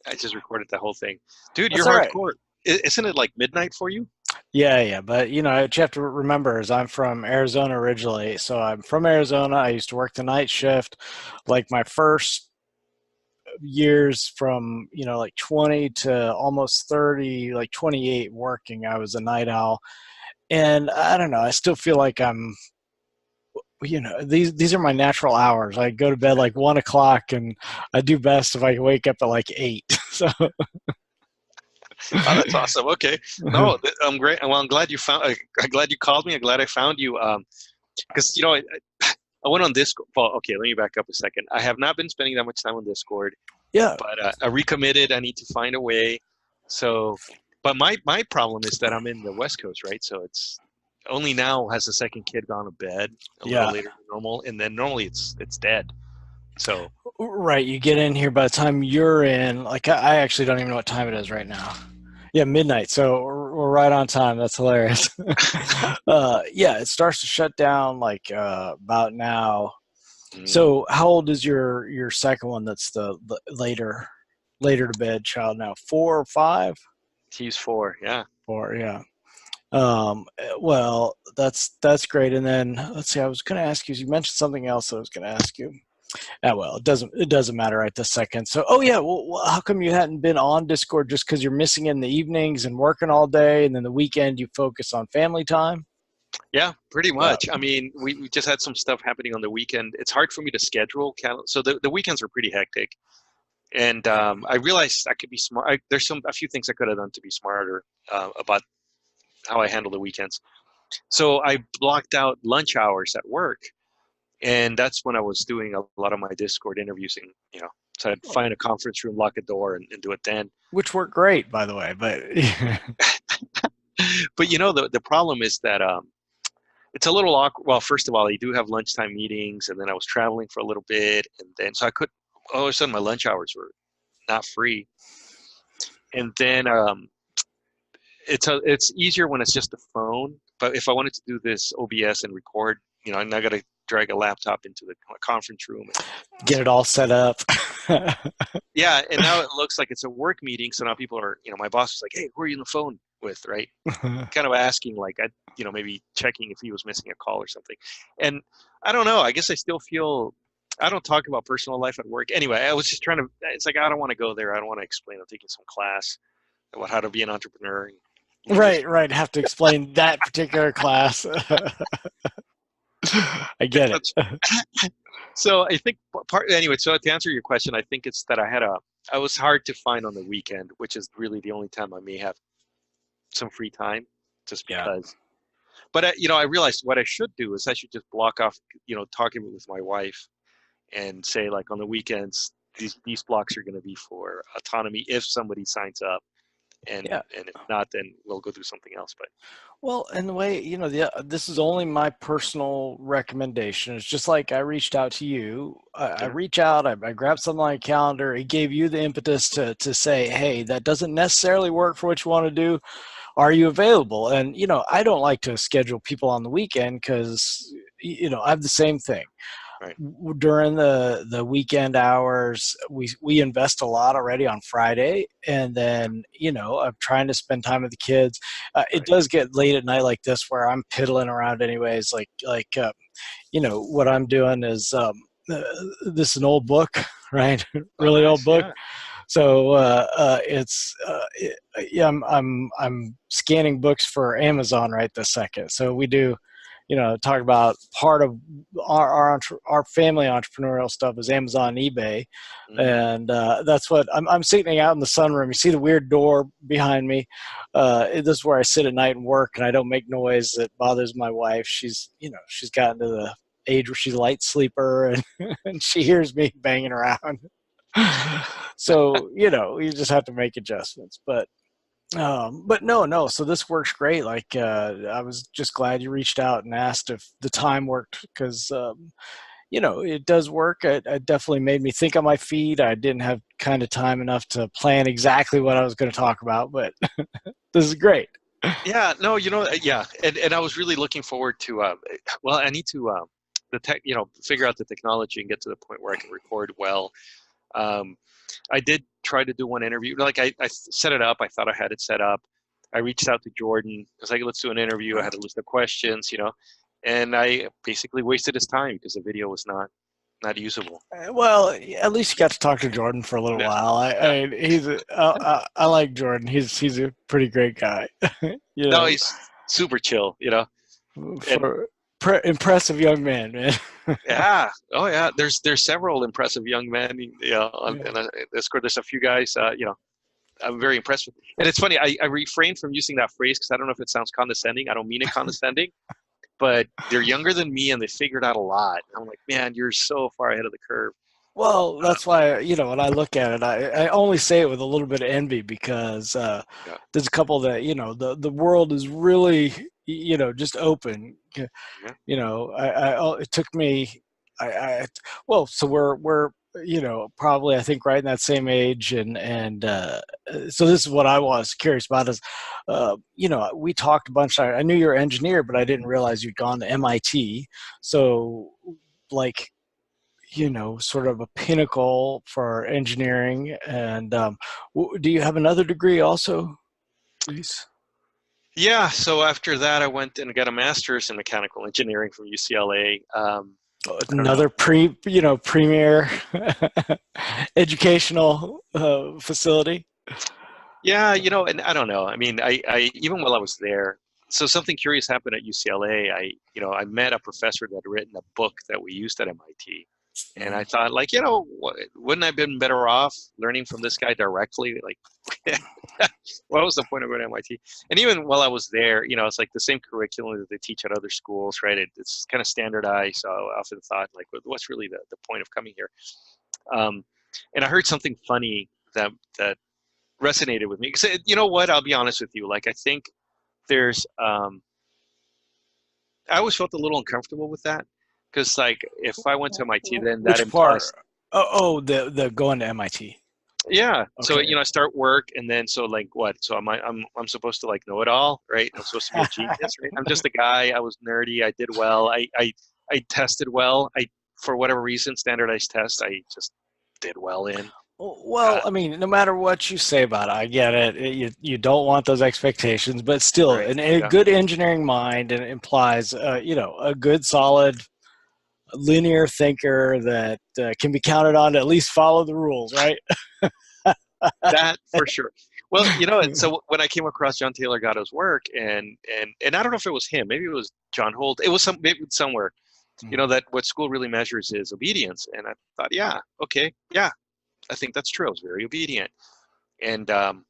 I just recorded the whole thing. Dude, you're That's all right. hardcore. Isn't it like midnight for you? Yeah. But what you have to remember is I'm from Arizona originally. So I'm from Arizona. I used to work the night shift. Like my first years from, like 20 to almost 30, like 28 working, I was a night owl. And I don't know, I still feel like these are my natural hours. I go to bed like 1 o'clock and I do best if I wake up at like 8. So Oh, that's awesome. Okay. No, I'm great. Well, I'm glad you found. I'm glad you called me. I'm glad I found you. Because I went on Discord. Well, okay, let me back up a second. I have not been spending that much time on Discord, yeah. but I recommitted. I need to find a way. So, but my problem is that I'm in the West Coast, right? So it's only now has the second kid gone to bed a little Yeah. later than normal, and then normally it's dead. So Right. You get in here by the time you're in, like I actually don't even know what time it is right now. Yeah, midnight. So we're right on time. That's hilarious. Yeah, it starts to shut down like about now. mm, So how old is your second one? That's the later to bed child now. 4 or 5? he's 4. Yeah. 4. Yeah. Well, that's great. And then let's see. I was going to ask you. You mentioned something else. I was going to ask you. Ah, well, it doesn't matter right this second. So, oh yeah, well, how come you hadn't been on Discord just because you're missing in the evenings and working all day, and then the weekend you focus on family time? Yeah, pretty Yeah, much. I mean, we just had some stuff happening on the weekend. It's hard for me to schedule. So the weekends are pretty hectic. And I realized I could be smart. There's a few things I could have done to be smarter about how I handle the weekends. So I blocked out lunch hours at work, and that's when I was doing a lot of my Discord interviews. And so I'd find a conference room, lock a door, and do it then. which worked great, by the way. But But the problem is that it's a little awkward. Well, first of all, I do have lunchtime meetings, and then I was traveling for a little bit, and then so I could all of a sudden my lunch hours were not free, and then it's easier when it's just a phone. But if I wanted to do this OBS and record, I now got to drag a laptop into the conference room. get it all set up. Yeah, and now it looks like it's a work meeting. So now people are, my boss is like, "Hey, who are you on the phone with?" Right? Kind of asking, like, maybe checking if he was missing a call or something. And I don't know. I guess I still feel I don't talk about personal life at work. Anyway, I was just trying to. It's like I don't want to go there. I don't want to explain. I'm taking some class about how to be an entrepreneur. Right, right. Have to explain that particular class. I get it. So I think part anyway. So to answer your question, I think it's that I was hard to find on the weekend, which is really the only time I may have some free time, just Yeah. because. But I realized what I should do is I should just block off, talking with my wife and say like on the weekends these blocks are going to be for autonomy if somebody signs up, Yeah. and if not, then we'll go do something else. But Well, and the way, this is only my personal recommendation. It's just like I reached out to you. I yeah, reach out, I grab something on my calendar. It gave you the impetus to say, hey, that doesn't necessarily work for what you want to do. Are you available? And, I don't like to schedule people on the weekend because, I have the same thing right, during the weekend hours. We invest a lot already on Friday, and then I'm trying to spend time with the kids. It right, does get late at night like this where I'm piddling around anyways, what I'm doing is this is an old book, right? oh Really old nice, book. yeah, So yeah, I'm scanning books for Amazon right this second. So we do, talk about part of our family entrepreneurial stuff is Amazon and eBay, mm, and that's what I'm sitting out in the sunroom. You see the weird door behind me. This is where I sit at night and work, and I don't make noise that bothers my wife. She's gotten to the age where she's a light sleeper, and, and she hears me banging around. So you just have to make adjustments, but no, so this works great. Like I was just glad you reached out and asked if the time worked, because it does work. It definitely made me think on my feet. I didn't have kind of time enough to plan exactly what I was going to talk about, but this is great. yeah. No, yeah, and I was really looking forward to. Well, I need to the tech, figure out the technology and get to the point where I can record well. Um, I did try to do one interview. Like I set it up. I thought I had it set up. I reached out to Jordan. I was like, let's do an interview. I had a list of questions, and I basically wasted his time because the video was not usable. Well, at least you got to talk to Jordan for a little Yeah, while. yeah. I like Jordan. He's a pretty great guy. you No, know, he's super chill, and for impressive young man, man. yeah, oh yeah. There's several impressive young men, Yeah. and Discord. There's a few guys, I'm very impressed with. And it's funny, I refrained from using that phrase because I don't know if it sounds condescending. I don't mean it condescending, but they're younger than me and they figured out a lot. I'm like, man, you're so far ahead of the curve. Well, Uh, that's why, when I look at it, I only say it with a little bit of envy because yeah, there's a couple that, the world is really, just open. yeah, It took me, well, so we're, probably, I think, right in that same age. So this is what I was curious about is, we talked a bunch. I knew you're an engineer, but I didn't realize you'd gone to MIT. So, like, sort of a pinnacle for engineering. And do you have another degree also, please? yeah. So after that, I went and got a master's in mechanical engineering from UCLA. I don't know. Another premier educational facility. Yeah, and I don't know. I mean, I even while I was there, so something curious happened at UCLA. I met a professor that had written a book that we used at MIT, and I thought, like, wouldn't I have been better off learning from this guy directly? Like, what was the point of going to MIT? And even while I was there, it's like the same curriculum that they teach at other schools, right? It's kind of standardized. So I often thought, like, what's really the point of coming here? Um, and I heard something funny that resonated with me because you know what, I'll be honest with you, like I think there's I always felt a little uncomfortable with that because like if I went to MIT then that Which part? implies The going to MIT. yeah, so Okay. I start work and then so like what, so I'm supposed to like know it all, right? I'm supposed to be a genius, right? I'm just a guy. I was nerdy. I did well. I tested well. I for whatever reason standardized tests I just did well in. Well, I mean, no matter what you say about it, I get it. You don't want those expectations, but still, Right, a yeah. good engineering mind and implies, a good, solid, linear thinker that can be counted on to at least follow the rules, right? That for sure. Well, and so when I came across John Taylor Gatto's work, and I don't know if it was him, maybe it was John Holt. It was maybe somewhere, that what school really measures is obedience. And I thought, yeah, okay, yeah, I think that's true. I was very obedient, and and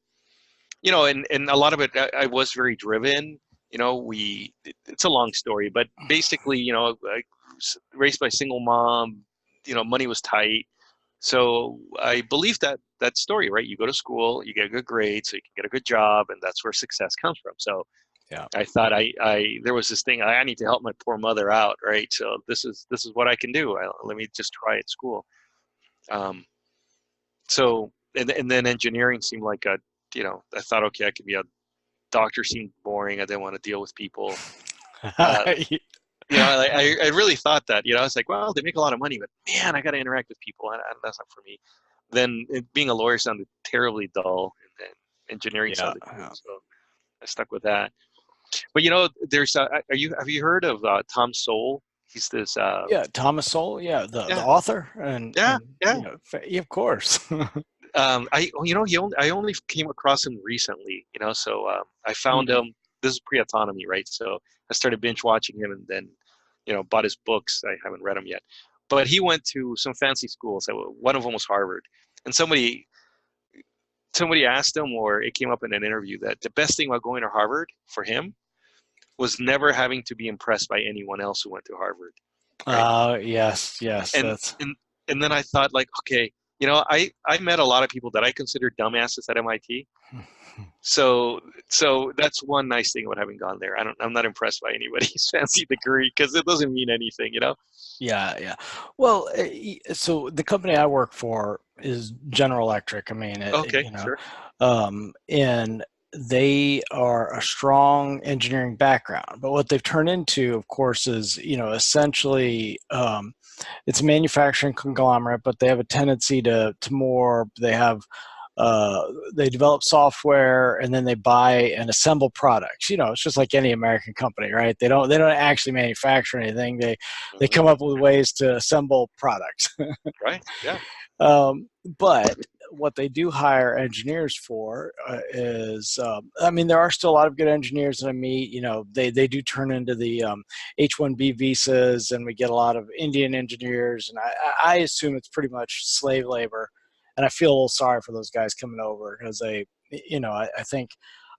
a lot of it, I was very driven. It's a long story, but basically, I was raised by a single mom. Money was tight. So I believe that story, right? You go to school, you get a good grade, so you can get a good job, and that's where success comes from. So Yeah. I thought I there was this thing I need to help my poor mother out, right? So this is what I can do. Let me just try at school. Um, so and then engineering seemed like I thought okay, I could be a doctor. Seemed boring. I didn't want to deal with people. Uh, I really thought that. I was like, well, they make a lot of money, but man, I got to interact with people. That's not for me. Then being a lawyer sounded terribly dull, and then engineering Yeah. sounded cool. Yeah. So I stuck with that. But there's have you heard of Tom Sowell? He's this Yeah, Thomas Sowell, yeah, the yeah, author, and yeah, yeah. yeah, of course. I only came across him recently. So I found Mhm. him. This is pre-autonomy, right? So I started binge watching him, and then bought his books. I haven't read them yet, but he went to some fancy schools. One of them was Harvard, and somebody asked him, or it came up in an interview, that the best thing about going to Harvard for him was never having to be impressed by anyone else who went to Harvard, right? Yes, yes, And that's and and then I thought, like, okay, I met a lot of people that I consider dumbasses at MIT. So that's one nice thing about having gone there. I'm not impressed by anybody's fancy degree because it doesn't mean anything. yeah, yeah. Well, so the company I work for is General Electric. I mean, Okay, sure. and they are a strong engineering background, but what they've turned into, of course, is essentially. it's a manufacturing conglomerate, but they have a tendency to more. They develop software and then they buy and assemble products. It's just like any American company, right? They don't actually manufacture anything. They Hmm. come up with ways to assemble products. Right? Yeah. But what they do hire engineers for is, I mean, there are still a lot of good engineers that I meet. They do turn into the H-1B visas, and we get a lot of Indian engineers, and I assume it's pretty much slave labor. And I feel a little sorry for those guys coming over because I think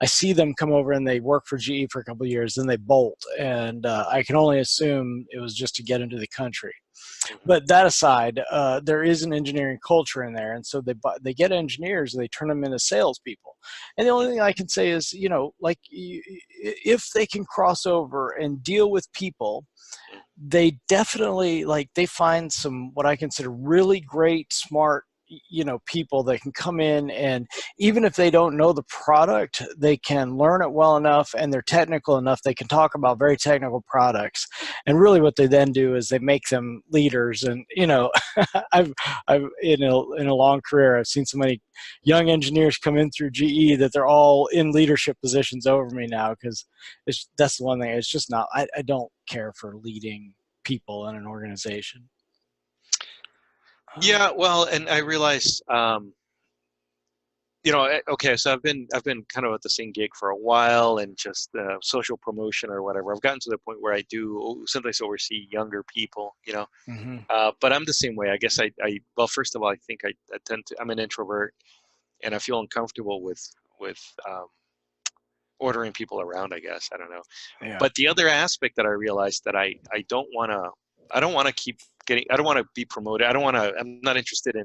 I see them come over and they work for GE for a couple of years, then they bolt, and I can only assume it was just to get into the country. Hmm. But that aside, there is an engineering culture in there, and so they get engineers and they turn them into salespeople. And the only thing I can say is, like if they can cross over and deal with people, they definitely like they find some what I consider really great, smart, people that can come in, and even if they don't know the product, they can learn it well enough and they're technical enough they can talk about very technical products. And really what they then do is they make them leaders. And I've in a long career, I've seen so many young engineers come in through GE that they're all in leadership positions over me now, because that's the one thing. It's just not, I don't care for leading people in an organization. Yeah. Well, and I realized, okay, so I've been kind of at the same gig for a while, and just social promotion or whatever. I've gotten to the point where I do sometimes oversee younger people, Mm-hmm. but I'm the same way. I guess well, first of all, I think I tend to, I'm an introvert, and I feel uncomfortable with ordering people around, I guess. I don't know. Yeah. But the other aspect that I realized that I don't want to keep getting, I don't want to be promoted. I'm not interested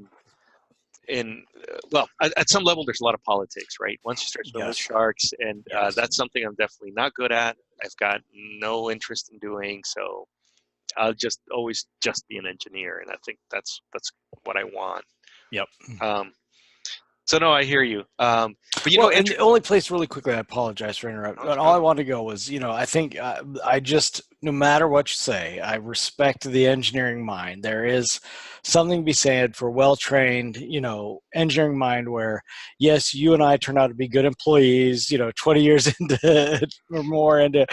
well, at some level, there's a lot of politics, right? Once you start swimming with Yes. sharks, and Yes. that's something I'm definitely not good at. I've got no interest in doing, so I'll just always just be an engineer, and I think that's what I want. Yep. Um, so no, I hear you. But Well, and the only place, really quickly, I apologize for interrupting, no, but all no. I want to go was, I think I just, no matter what you say, I respect the engineering mind. There is something to be said for well-trained, engineering mind where, yes, you and I turn out to be good employees, 20 years into it or more into,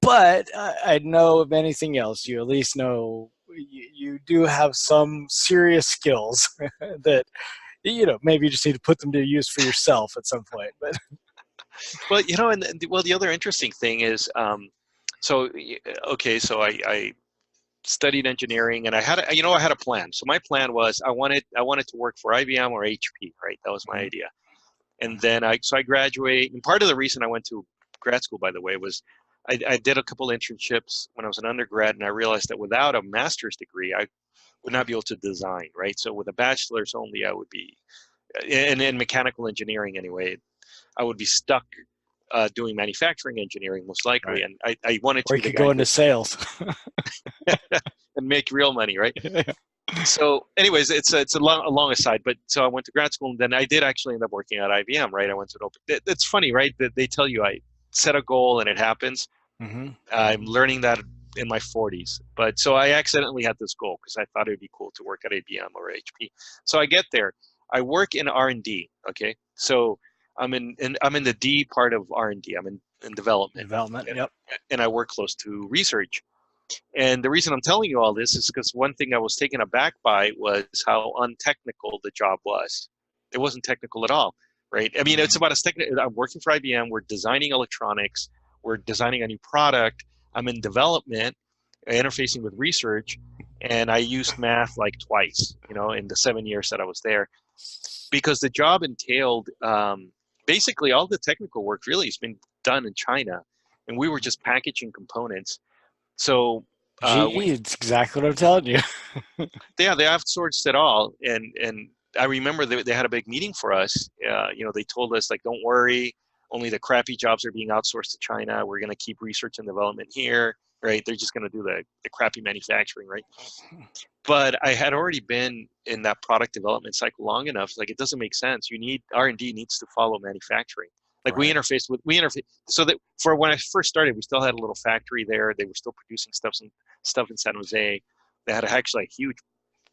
but I know if anything else, you at least know you do have some serious skills that maybe you just need to put them to use for yourself at some point. But Well, well, the other interesting thing is, okay, so I studied engineering, and I had a plan. So my plan was I wanted to work for IBM or HP, right? That was my idea. And then I graduate, and part of the reason I went to grad school, by the way, was I did a couple internships when I was an undergrad, and I realized that without a master's degree, I would not be able to design, right? So with a bachelor's only, I would be, in mechanical engineering anyway, I would be stuck doing manufacturing engineering most likely, right, and I wanted to or be you the could guy go who into sales. and make real money, right? So, anyways, it's a long aside, but so I went to grad school, and then I did actually end up working at IBM, right? I went to an open. It's funny, right? That they tell you I set a goal and it happens. Hmm. I'm learning that in my 40s, but so I accidentally had this goal because I thought it would be cool to work at IBM or HP. So I get there. I work in R&D. Okay, so I'm in the D part of R&D. I'm in development, Development. and, Yep. and I work close to research. And the reason I'm telling you all this is because one thing I was taken aback by was how untechnical the job was. It wasn't technical at all, right? I mean, it's about as technical. I'm working for IBM. We're designing electronics. We're designing a new product. I'm in development, interfacing with research, and I used math like twice, in the 7 years that I was there, because the job entailed basically all the technical work really has been done in China, and we were just packaging components. So GE. It's exactly what I'm telling you. they outsourced it all, and I remember they had a big meeting for us. They told us, like, don't worry, only the crappy jobs are being outsourced to China. We're going to keep research and development here, right? They're just going to do the crappy manufacturing, right? But I had already been in that product development cycle long enough. Like, it doesn't make sense. R&D needs to follow manufacturing. Like, Right. we interface so that for when I first started, we still had a little factory there. They were still producing stuff in San Jose. They had actually a huge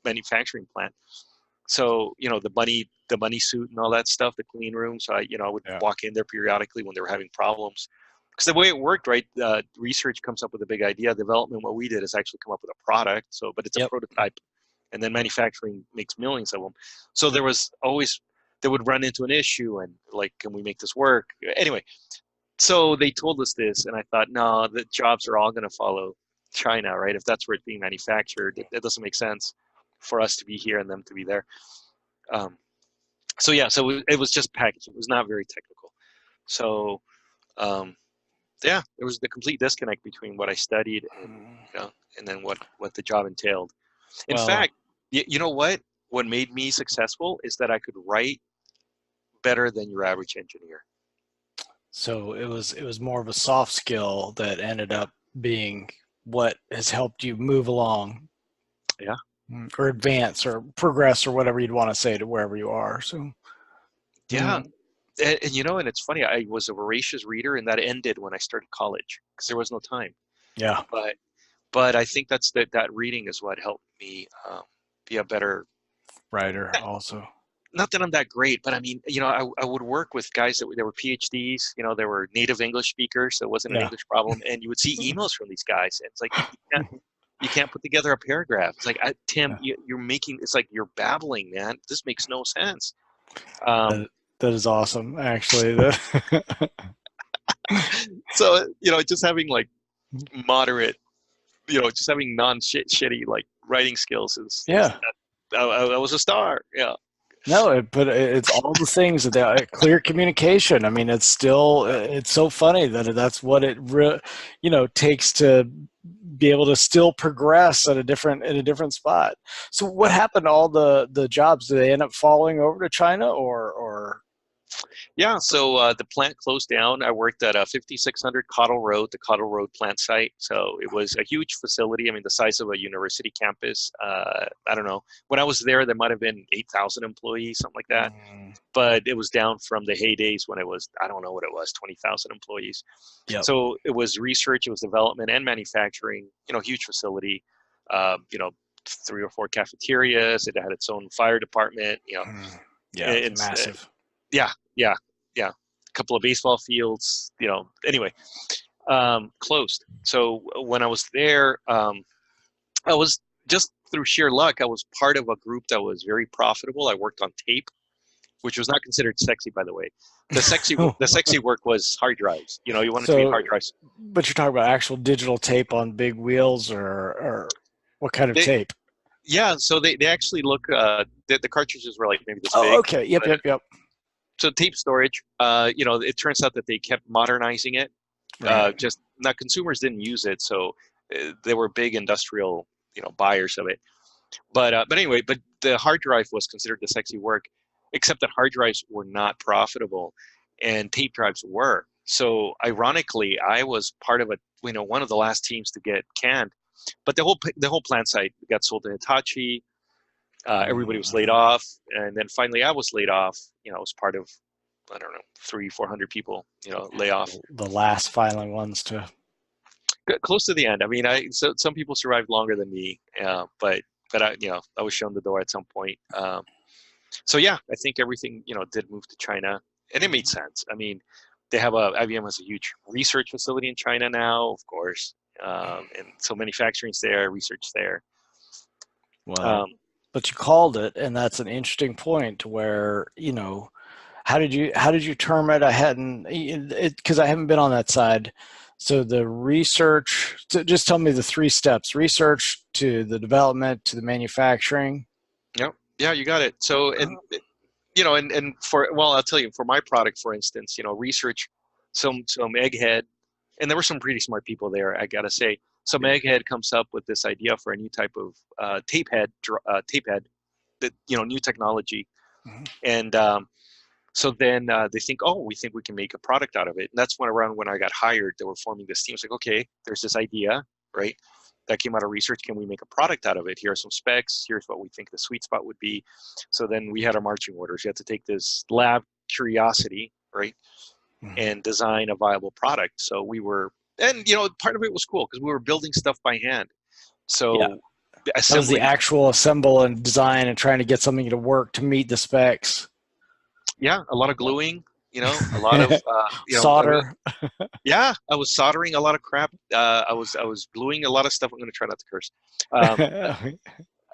manufacturing plant. So, the money suit and all that stuff, the clean room. So I would Yeah. walk in there periodically when they were having problems. Because the way it worked, right? Research comes up with a big idea. Development, what we did is actually come up with a product. So, but it's a Yep. prototype, and then manufacturing makes millions of them. So there was always they would run into an issue, and like, can we make this work? Anyway, so they told us this, and I thought, no, the jobs are all going to follow China, right? If that's where it's being manufactured, it doesn't make sense for us to be here and them to be there. Um, so yeah, so it was just packaging. It was not very technical. So um, yeah, there was the complete disconnect between what I studied and then what the job entailed. In Well, fact, you know what? What made me successful is that I could write better than your average engineer. so it was more of a soft skill that ended Yeah, up being what has helped you move along, yeah, or advance or progress or whatever you'd want to say to wherever you are. So, yeah. mm, And it's funny. I was a voracious reader, and that ended when I started college because there was no time. yeah, But I think that reading is what helped me be a better. writer also. Not that I'm that great, but I mean, I would work with guys that were PhDs. They were native English speakers, so it wasn't an Yeah. English problem. And you would see emails from these guys, and it's like you can't put together a paragraph. It's like, Tim, Yeah. you're making. It's like you're babbling, man. This makes no sense. Um, That, that is awesome, actually. so just having like moderate, just having shitty like writing skills is Yeah. I was a star. Yeah. No, but it's all the things that clear communication. I mean, it's so funny that that's what takes to be able to still progress in a different spot. So what Yeah. happened to all the jobs? Did they end up falling over to China or Yeah, so the plant closed down. I worked at 5600 Cottle Road, the Cottle Road plant site. So it was a huge facility. I mean, the size of a university campus. I don't know. When I was there might have been 8,000 employees, something like that. Mm, But it was down from the heydays when it was, I don't know what it was, 20,000 employees. yep. So it was research, it was development and manufacturing, huge facility, uh, you know, 3 or 4 cafeterias. It had its own fire department, Mm, yeah, it's it's, massive. yeah, yeah, yeah. A couple of baseball fields, anyway, closed. So when I was there, I was just through sheer luck, I was part of a group that was very profitable. I worked on tape, which was not considered sexy, by the way. The sexy work was hard drives. You wanted to be hard So, drives. but you're talking about actual digital tape on big wheels, or what kind of They, tape? yeah, so they actually look. The cartridges were like maybe this Oh, big, okay. Yep, but yep, yep. so tape storage. It turns out that they kept modernizing it. Right. Just now, consumers didn't use it, so they were big industrial, buyers of it. But anyway, but the hard drive was considered the sexy work, except that hard drives were not profitable, and tape drives were. So ironically, I was part of one of the last teams to get canned. But the whole plant site got sold to Hitachi. Everybody was laid Mhm. off, and then finally I was laid off. I was part of, I don't know, 300-400 people, lay off. The last filing ones to. Close to the end. I mean, so some people survived longer than me, but I was shown the door at some point. So yeah, I think everything did move to China, and it made sense. I mean, IBM has a huge research facility in China now, of course, and so manufacturing's there, research there. Well, Um, but you called it, and that's an interesting point where, how did you term it? I hadn't it because I haven't been on that side. So the research, just tell me the three steps: research to the development to the manufacturing. yeah, yeah, you got it. So and for well, I'll tell you, for my product, for instance, research, some egghead, and there were some pretty smart people there, I gotta say. Some egghead comes up with this idea for a new type of tape head, that new technology, Mhm. and so then they think, oh, we think we can make a product out of it. And that's around when I got hired, they were forming this team. It's like, okay, there's this idea, right? That came out of research. Can we make a product out of it? Here are some specs. Here's what we think the sweet spot would be. So then we had our marching orders. You had to take this lab curiosity, right, Mhm. and design a viable product. So we were, and part of it was cool because we were building stuff by hand. Yeah. So That was the assembly. actual assemble and design and trying to get something to work to meet the specs. Yeah, a lot of gluing. A lot of Solder. yeah, I was soldering a lot of crap. I was gluing a lot of stuff. I'm going to try not to curse. Um,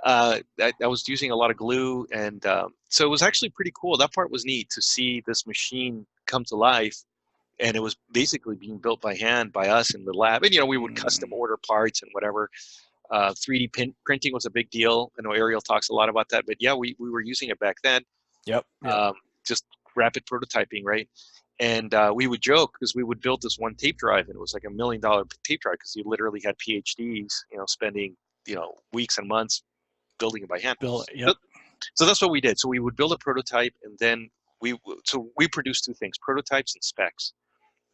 I was using a lot of glue, and so it was actually pretty cool. That part was neat to see this machine come to life, and it was basically being built by hand by us in the lab. And we would custom order parts and whatever. 3D printing was a big deal. I know Ariel talks a lot about that, but yeah, we were using it back then. Yep. Just rapid prototyping, right? And we would joke because we would build this one tape drive, and it was like $1 million tape drive because you literally had PhDs, spending weeks and months building it by hand. Yep. So that's what we did. So we would build a prototype, and then we produced two things: prototypes and specs,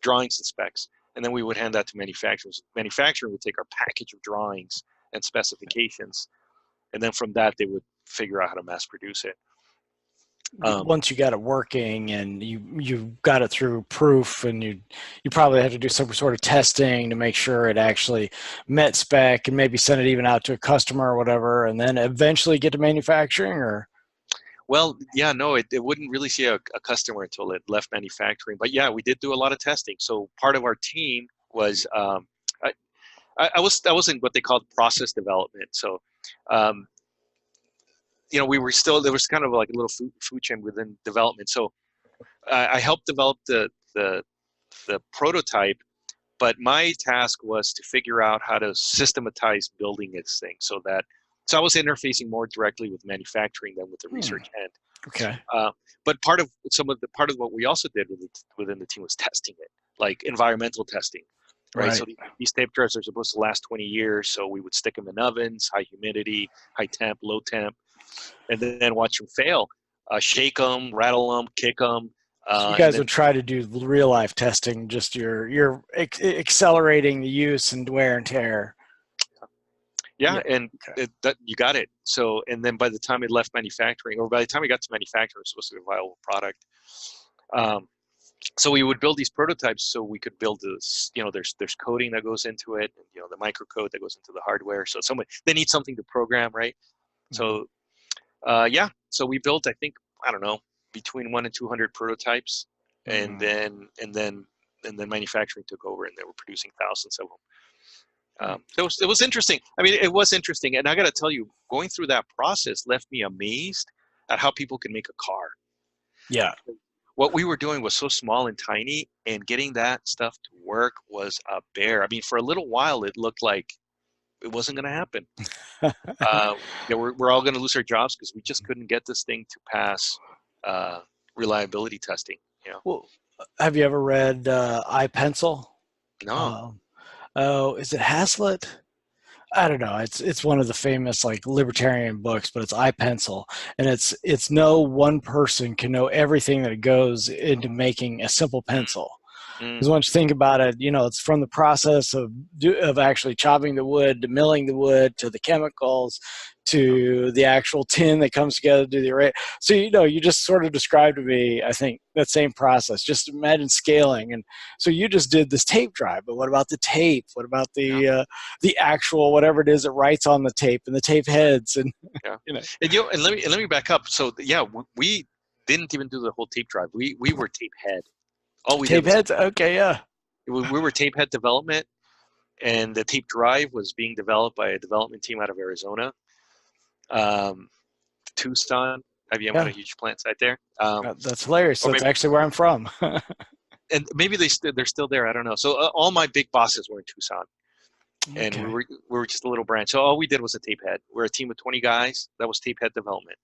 drawings and specs, and then we would hand that to manufacturers. Manufacturing would take our package of drawings and specifications, and then from that they would figure out how to mass produce it. Once you got it working and you got it through proof, and you probably had to do some sort of testing to make sure it actually met spec, and maybe send it even out to a customer or whatever, and then eventually get to manufacturing. Or well, yeah, no, it wouldn't really see a customer until it left manufacturing. But yeah, we did do a lot of testing. So part of our team was I was in what they called process development. So we were still, there was kind of like a little food chain within development. So I helped develop the prototype, but my task was to figure out how to systematize building this thing so I was interfacing more directly with manufacturing than with the research end. Okay. But part of what we also did within the team was testing it, like environmental testing. Right. So these tape drives are supposed to last 20 years. So we would stick them in ovens, high humidity, high temp, low temp, and then watch them fail, shake them, rattle them, kick them. So you guys would try to do real life testing, just you're accelerating the use and wear and tear. Yeah, and you got it. So, and then by the time it left manufacturing, or by the time it got to manufacturing, it was supposed to be a viable product. So we would build these prototypes so we could build this, there's coding that goes into it, the microcode that goes into the hardware. So they need something to program, right? So, so we built, I think, I don't know, between 1 and 200 prototypes, and then manufacturing took over, and they were producing thousands of them. It was interesting. I mean, it was interesting, and I got to tell you, going through that process left me amazed at how people can make a car. Yeah. What we were doing was so small and tiny, and getting that stuff to work was a bear. I mean, for a little while, it looked like it wasn't going to happen. We're all going to lose our jobs because we just couldn't get this thing to pass reliability testing. Well, have you ever read iPencil? No. Is it Hazlitt? I don't know. It's one of the famous like libertarian books, but it's iPencil, and it's no one person can know everything that goes into making a simple pencil. Because once you think about it, it's from the process of actually chopping the wood, to milling the wood, to the chemicals, to the actual tin that comes together to the array. So you just sort of described to me, I think, that same process. Just imagine scaling. And so you just did this tape drive, but what about the tape? What about the actual whatever it is that writes on the tape and the tape heads? And and let me back up. So we didn't even do the whole tape drive. We were tape head. All we tape did was heads. Okay, yeah. We were tape head development, and the tape drive was being developed by a development team out of Arizona, Tucson. IBM had a huge plant site there. That's hilarious. That's actually where I'm from. And maybe they're still there. I don't know. So all my big bosses were in Tucson, and we were just a little branch. So all we did was a tape head. We're a team of 20 guys. That was tape head development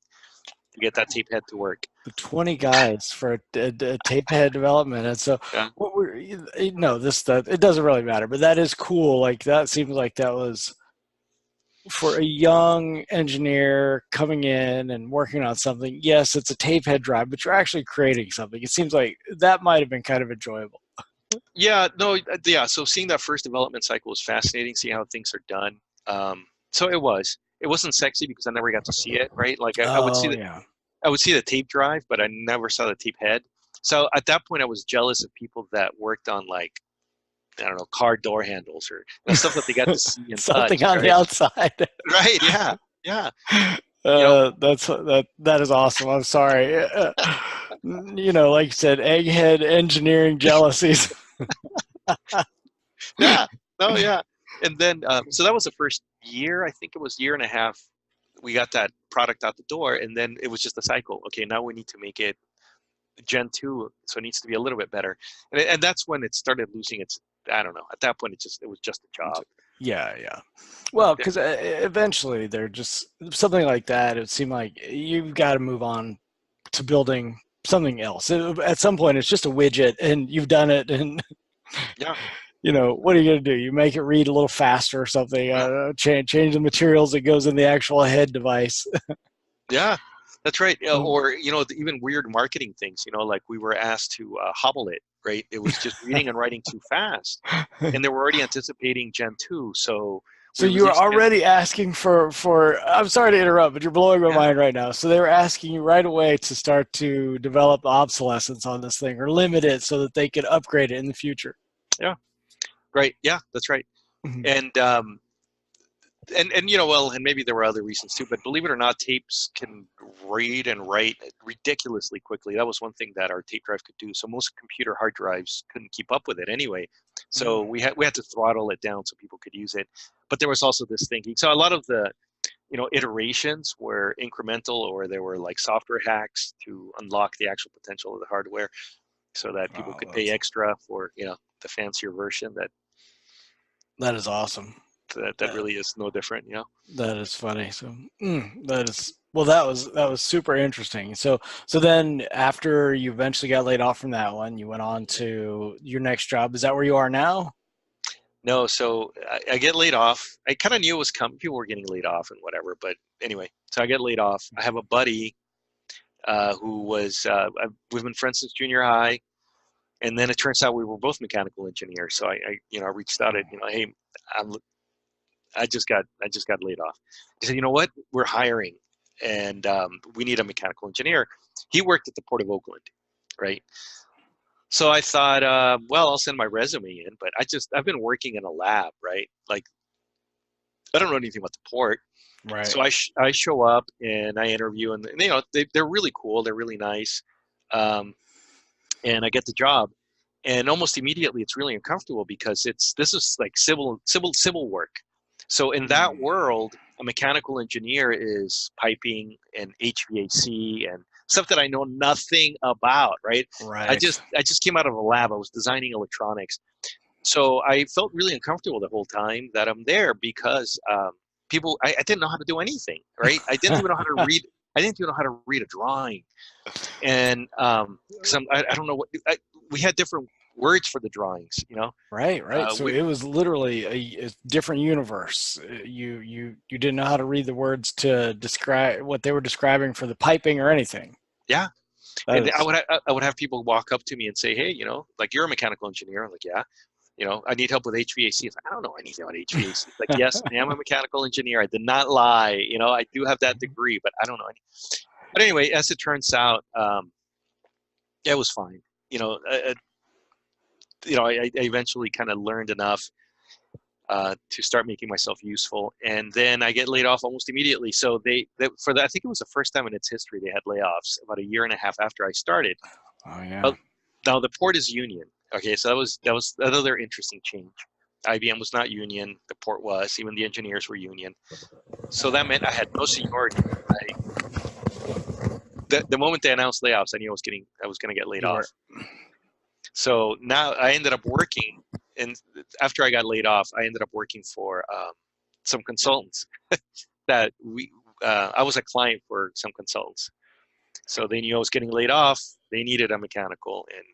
to get that tape head to work. 20 guys for a tape head development. And so it doesn't really matter, but that is cool. Like that seems like that was for a young engineer coming in and working on something. Yes, it's a tape head drive, but you're actually creating something. It seems like that might have been kind of enjoyable. So seeing that first development cycle was fascinating, seeing how things are done. So it wasn't sexy because I never got to see it, right? Like I would see the tape drive, but I never saw the tape head. So at that point I was jealous of people that worked on like I don't know, car door handles or stuff that they got to see and touch, Something on the right? outside. Right? Yeah, yeah. You know, That is awesome. I'm sorry. Like you said, egghead engineering jealousies. yeah, no, yeah. And then, so that was the first year. I think it was year and a half. We got that product out the door, and then it was just a cycle. Okay, now we need to make it Gen 2, so it needs to be a little bit better. And that's when it started losing its, I don't know, at that point it was just a job. Yeah, yeah. Well, Yeah, because eventually they're just something like that. It seemed like you've got to move on to building something else. At some point, it's just a widget, and you've done it. And yeah, what are you going to do? You make it read a little faster or something. yeah, Change the materials that goes in the actual head device. yeah, that's right. Or, even weird marketing things, like we were asked to hobble it, right? It was just reading and writing too fast. And they were already anticipating Gen 2, so So we you're released Gen. already asking for I'm sorry to interrupt, but you're blowing my Yeah, mind right now. So they were asking you right away to start to develop obsolescence on this thing or limit it so that they could upgrade it in the future. yeah, right. Yeah, that's right. Mhm. And well, and maybe there were other reasons too, but believe it or not, tapes can read and write ridiculously quickly. That was one thing that our tape drive could do. So most computer hard drives couldn't keep up with it anyway. So Mm. we had to throttle it down so people could use it. But there was also this thinking. So a lot of the iterations were incremental, or there were like software hacks to unlock the actual potential of the hardware, so that people Wow, could pay extra for the fancier version that is awesome. that That, really is no different. that is funny. So that is well. That was super interesting. So then after you eventually got laid off from that one, you went on to your next job. Is that where you are now? No, so I get laid off. I kind of knew it was coming. People were getting laid off and whatever. But anyway, so I get laid off. I have a buddy who was we've been friends since junior high, and then it turns out we were both mechanical engineers. So I reached out at hey, I'm I just got laid off. He said, you know what? We're hiring, and we need a mechanical engineer. He worked at the Port of Oakland, right? So I thought, well, I'll send my resume in, but I've been working in a lab, right? Like I don't know anything about the port. Right. So I show up and I interview, and they're really cool, they're really nice, um, and I get the job, and almost immediately it's really uncomfortable because this is like civil work. So in that Mm. world, a mechanical engineer is piping and HVAC and stuff that I know nothing about, right? I Right. just I just came out of a lab. I was designing electronics, so I felt really uncomfortable the whole time that I'm there because I didn't know how to do anything, right? I didn't even know how to read. I didn't even know how to read a drawing, and I don't know we had different words for the drawings, Right, right. So we, it was literally a different universe. You didn't know how to read the words to describe what they were describing for the piping or anything. yeah. That And is I would have people walk up to me and say, hey, like you're a mechanical engineer. I'm like, yeah. I need help with HVAC. It's like, I don't know anything about HVAC. It's like, yes, I am a mechanical engineer. I did not lie. I do have that degree, but I don't know any. But anyway, as it turns out, yeah, it was fine. You know, uh, I eventually kind of learned enough to start making myself useful, and then I get laid off almost immediately. So I think it was the first time in its history they had layoffs about a year and a half after I started. oh yeah. Uh, Now the port is union. Okay, so that was another interesting change. IBM was not union. The port was. Even the engineers were union. So that meant I had no seniority. The moment they announced layoffs, I knew I was going to get laid You were off. So now I ended up working, and after I got laid off, I ended up working for some consultants that I was a client for some consultants. So they knew I was getting laid off. They needed a mechanical, and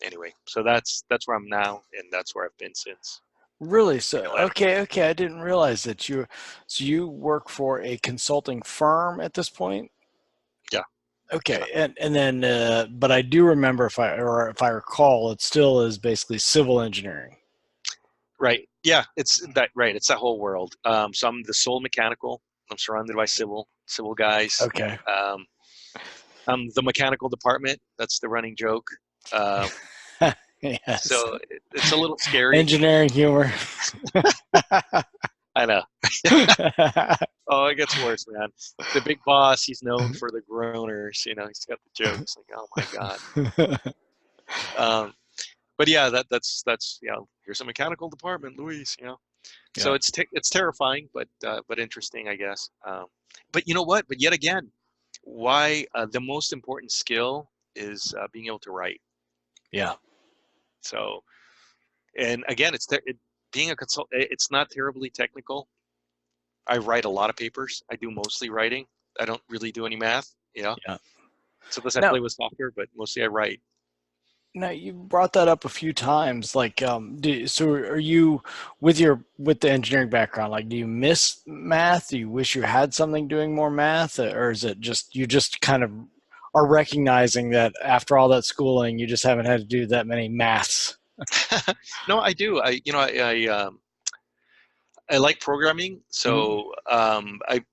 anyway, so that's where I'm now, and that's where I've been since really I so left. okay. I didn't realize that you work for a consulting firm at this point. Yeah, yeah, Okay, and then but I do remember if I recall, it still is basically civil engineering. right. Yeah, it's that right. It's that whole world. So I'm the sole mechanical. I'm surrounded by civil guys. Okay. I'm the mechanical department. That's the running joke. Uh, Yes. So it's a little scary. Engineering humor. I know. Oh, it gets worse, man. The big boss, he's known for the groaners. He's got the jokes. Like, oh my god. Um, but yeah, that's here's a mechanical department, Luis. So Yeah. it's terrifying, but interesting, I guess. But you know what? But yet again, why the most important skill is being able to write. Yeah. So, and again, being a consult. It's not terribly technical. I write a lot of papers. I do mostly writing. I don't really do any math. Yeah. Sometimes I Now, play with software, but mostly I write. now you brought that up a few times. Like, so are you with the engineering background? Like, do you miss math? Do you wish you had something doing more math, or is it just you just kind of are recognizing that after all that schooling, you just haven't had to do that many maths? No, I do. I like programming, Mhm. so I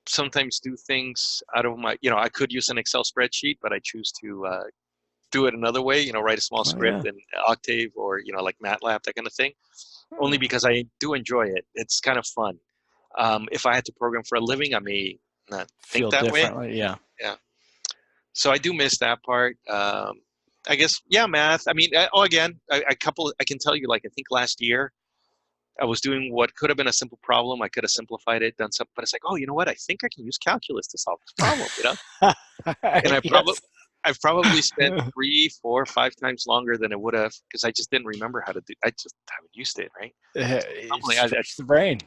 sometimes do things out of my. I could use an Excel spreadsheet, but I choose to do it another way. Write a small Oh yeah. script in Octave or like MATLAB, that kind of thing. Only because I do enjoy it. It's kind of fun. If I had to program for a living, I may not think Feel that way. differently. Yeah. Yeah. So I do miss that part. I guess, yeah, math. I mean, again, I can tell you, like, I think last year I was doing what could have been a simple problem. I could have simplified it, done something, but it's like, oh, you know what? I think I can use calculus to solve this problem. And Yes. I've probably spent 3, 4, 5 times longer than it would have because I just didn't remember how to do. I just haven't used it, right? It Normally, stretch the brain.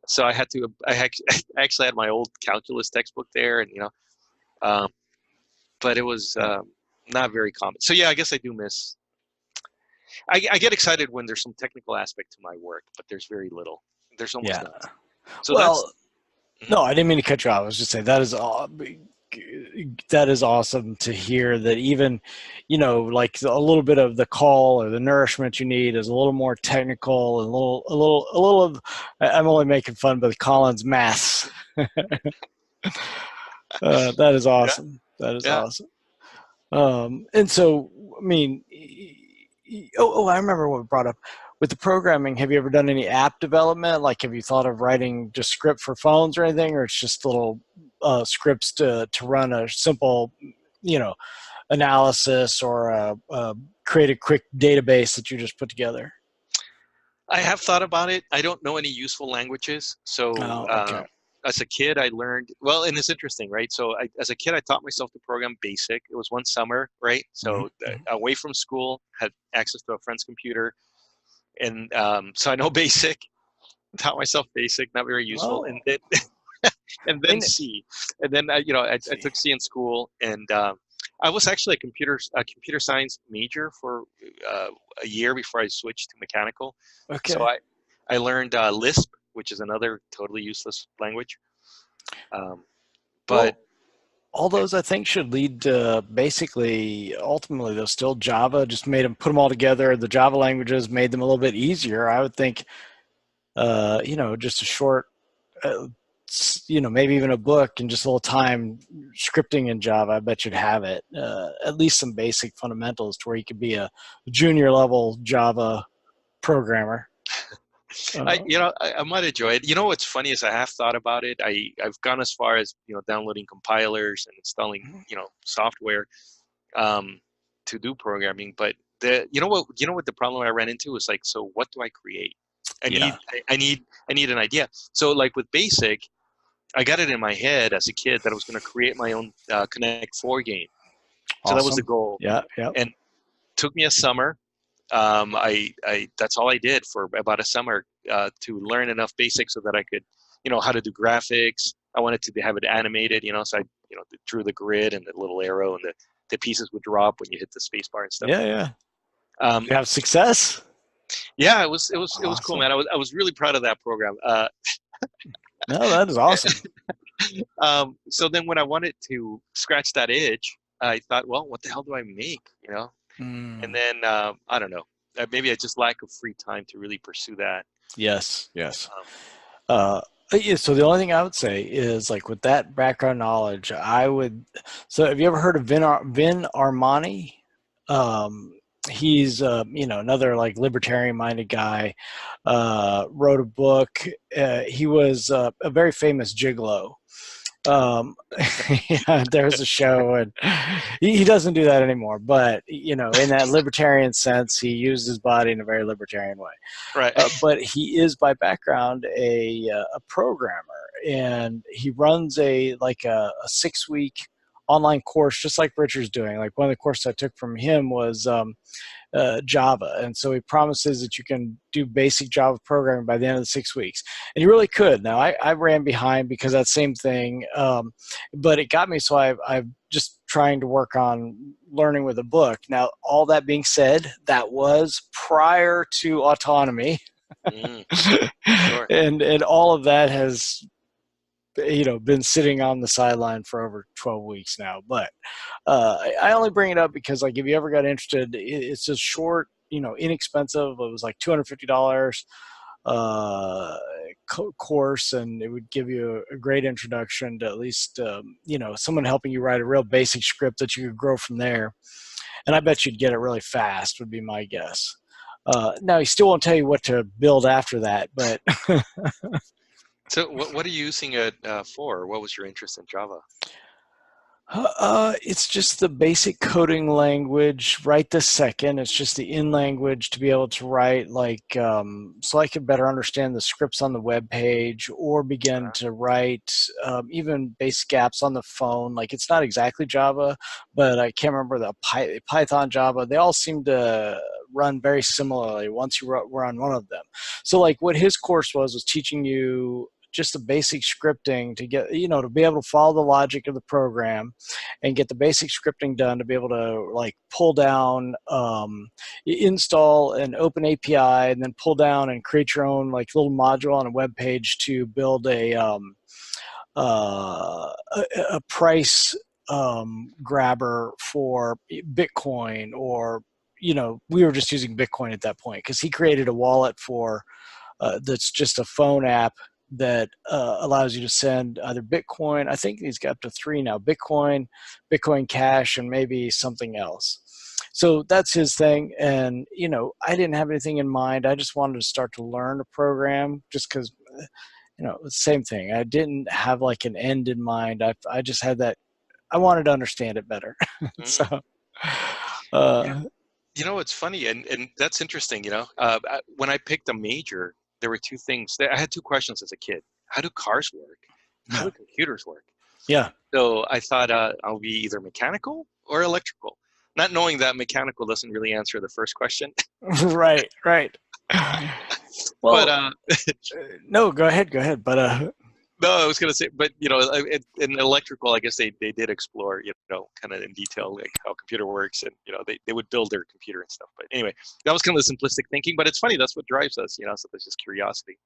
so I had to. I actually had my old calculus textbook there, and um, but it was Yeah. not very common. So yeah, I guess I do miss. I get excited when there's some technical aspect to my work, but there's very little. There's almost Yeah. none. So that's. Well, Mhm. no, I didn't mean to cut you off. I was just saying that is awesome to hear that even, like a little bit of the call or the nourishment you need is a little more technical and a little of, I'm only making fun, but Colin's maths. That is Yeah, awesome. That is yeah. awesome. And so, I mean, I remember what we brought up with the programming. Have you ever done any app development? Like, have you thought of writing just script for phones or anything, or it's just little scripts to run a simple, you know, analysis or create a quick database that you just put together? I have thought about it. I don't know any useful languages. So Oh, okay. as a kid, I learned, well, and it's interesting, right? So as a kid, I taught myself to program BASIC. It was one summer, right? So Mm-hmm. away from school, had access to a friend's computer. And so I know BASIC, taught myself BASIC, not very useful. And Oh, then, and I then mean, C. And then, I see. took C in school. And I was actually a computer science major for uh, a year before I switched to mechanical. So Okay. I learned Lisp, which is another totally useless language. Um, but Well, all those I think should lead to basically ultimately though still Java just made them put them all together. The Java languages made them a little bit easier. I would think, just a short, uh, maybe even a book and just a little time scripting in Java. I bet you'd have it. At least some basic fundamentals to where you could be a junior level Java programmer. I, Uh, you know, I, I might enjoy it. What's funny is I have thought about it. I've gone as far as downloading compilers and installing software um, to do programming. But what the problem I ran into was like, so what do I create? I need yeah, I need I need an idea. So like with Basic, I got it in my head as a kid that I was going to create my own Connect Four game. So that was the awesome. goal, Yeah, yeah. and took me a summer. I that's all I did for about a summer to learn enough basics so that I could, how to do graphics. I wanted to have it animated, so I, drew the grid and the little arrow and the pieces would drop when you hit the space bar and stuff. Yeah, yeah. Um, You have success? yeah, it was cool, Awesome. man. I was really proud of that program. No, that is awesome. So then when I wanted to scratch that itch, I thought, well, what the hell do I make? And Mm, then I don't know. Maybe I just lack of free time to really pursue that. yes, yes. Um, Uh, yeah, so the only thing I would say is like with that background knowledge, I would. So have you ever heard of Vin Armani? Um, he's another like libertarian minded guy. Wrote a book. He was a very famous gigolo. Yeah, there's a show, and he doesn't do that anymore. But in that libertarian sense, he used his body in a very libertarian way. Right. But he is by background a programmer, and he runs a 6 week online course, just like Richard's doing. Like one of the courses I took from him was Java. And so he promises that you can do basic Java programming by the end of the 6 weeks. And you really could. Now, I ran behind because that same thing, but it got me. So I've just trying to work on learning with a book. Now, all that being said, that was prior to autonomy. Sure. And all of that has been sitting on the sideline for over 12 weeks now. But I only bring it up because, like, if you ever got interested, it's a short, inexpensive. It was like $250 course, and it would give you a great introduction to at least, someone helping you write a real basic script that you could grow from there. And I bet you'd get it really fast, would be my guess. Now, he still won't tell you what to build after that, but So what are you using it for? What was your interest in Java? It's just the basic coding language right this second. It's just the in language to be able to write so I could better understand the scripts on the web page or begin to write even basic apps on the phone. Like it's not exactly Java, but I can't remember the Python, Java. They all seem to run very similarly once you run one of them. So like what his course was teaching you just the basic scripting to get, to be able to follow the logic of the program and get the basic scripting done to be able to like pull down, install an open API and then pull down and create your own like little module on a web page to build a price grabber for Bitcoin or, we were just using Bitcoin at that point because he created a wallet for that's just a phone app that allows you to send either Bitcoin. I think he's got up to 3 now: Bitcoin, Bitcoin Cash, and maybe something else. So that's his thing. And, I didn't have anything in mind. I just wanted to start to learn a program just because, the same thing. I didn't have like an end in mind. I just had that. I wanted to understand it better. So, Yeah. It's funny, and that's interesting. When I picked a major, there were two things. I had two questions as a kid. How do cars work? How do computers work? Yeah. So I thought I'll be either mechanical or electrical, not knowing that mechanical doesn't really answer the first question. Right. Well, But no, go ahead. But no, I was going to say, but in electrical, I guess they did explore, kind of in detail like how a computer works, and they would build their computer and stuff. But anyway, that was kind of the simplistic thinking. But it's funny, that's what drives us, so there's just curiosity.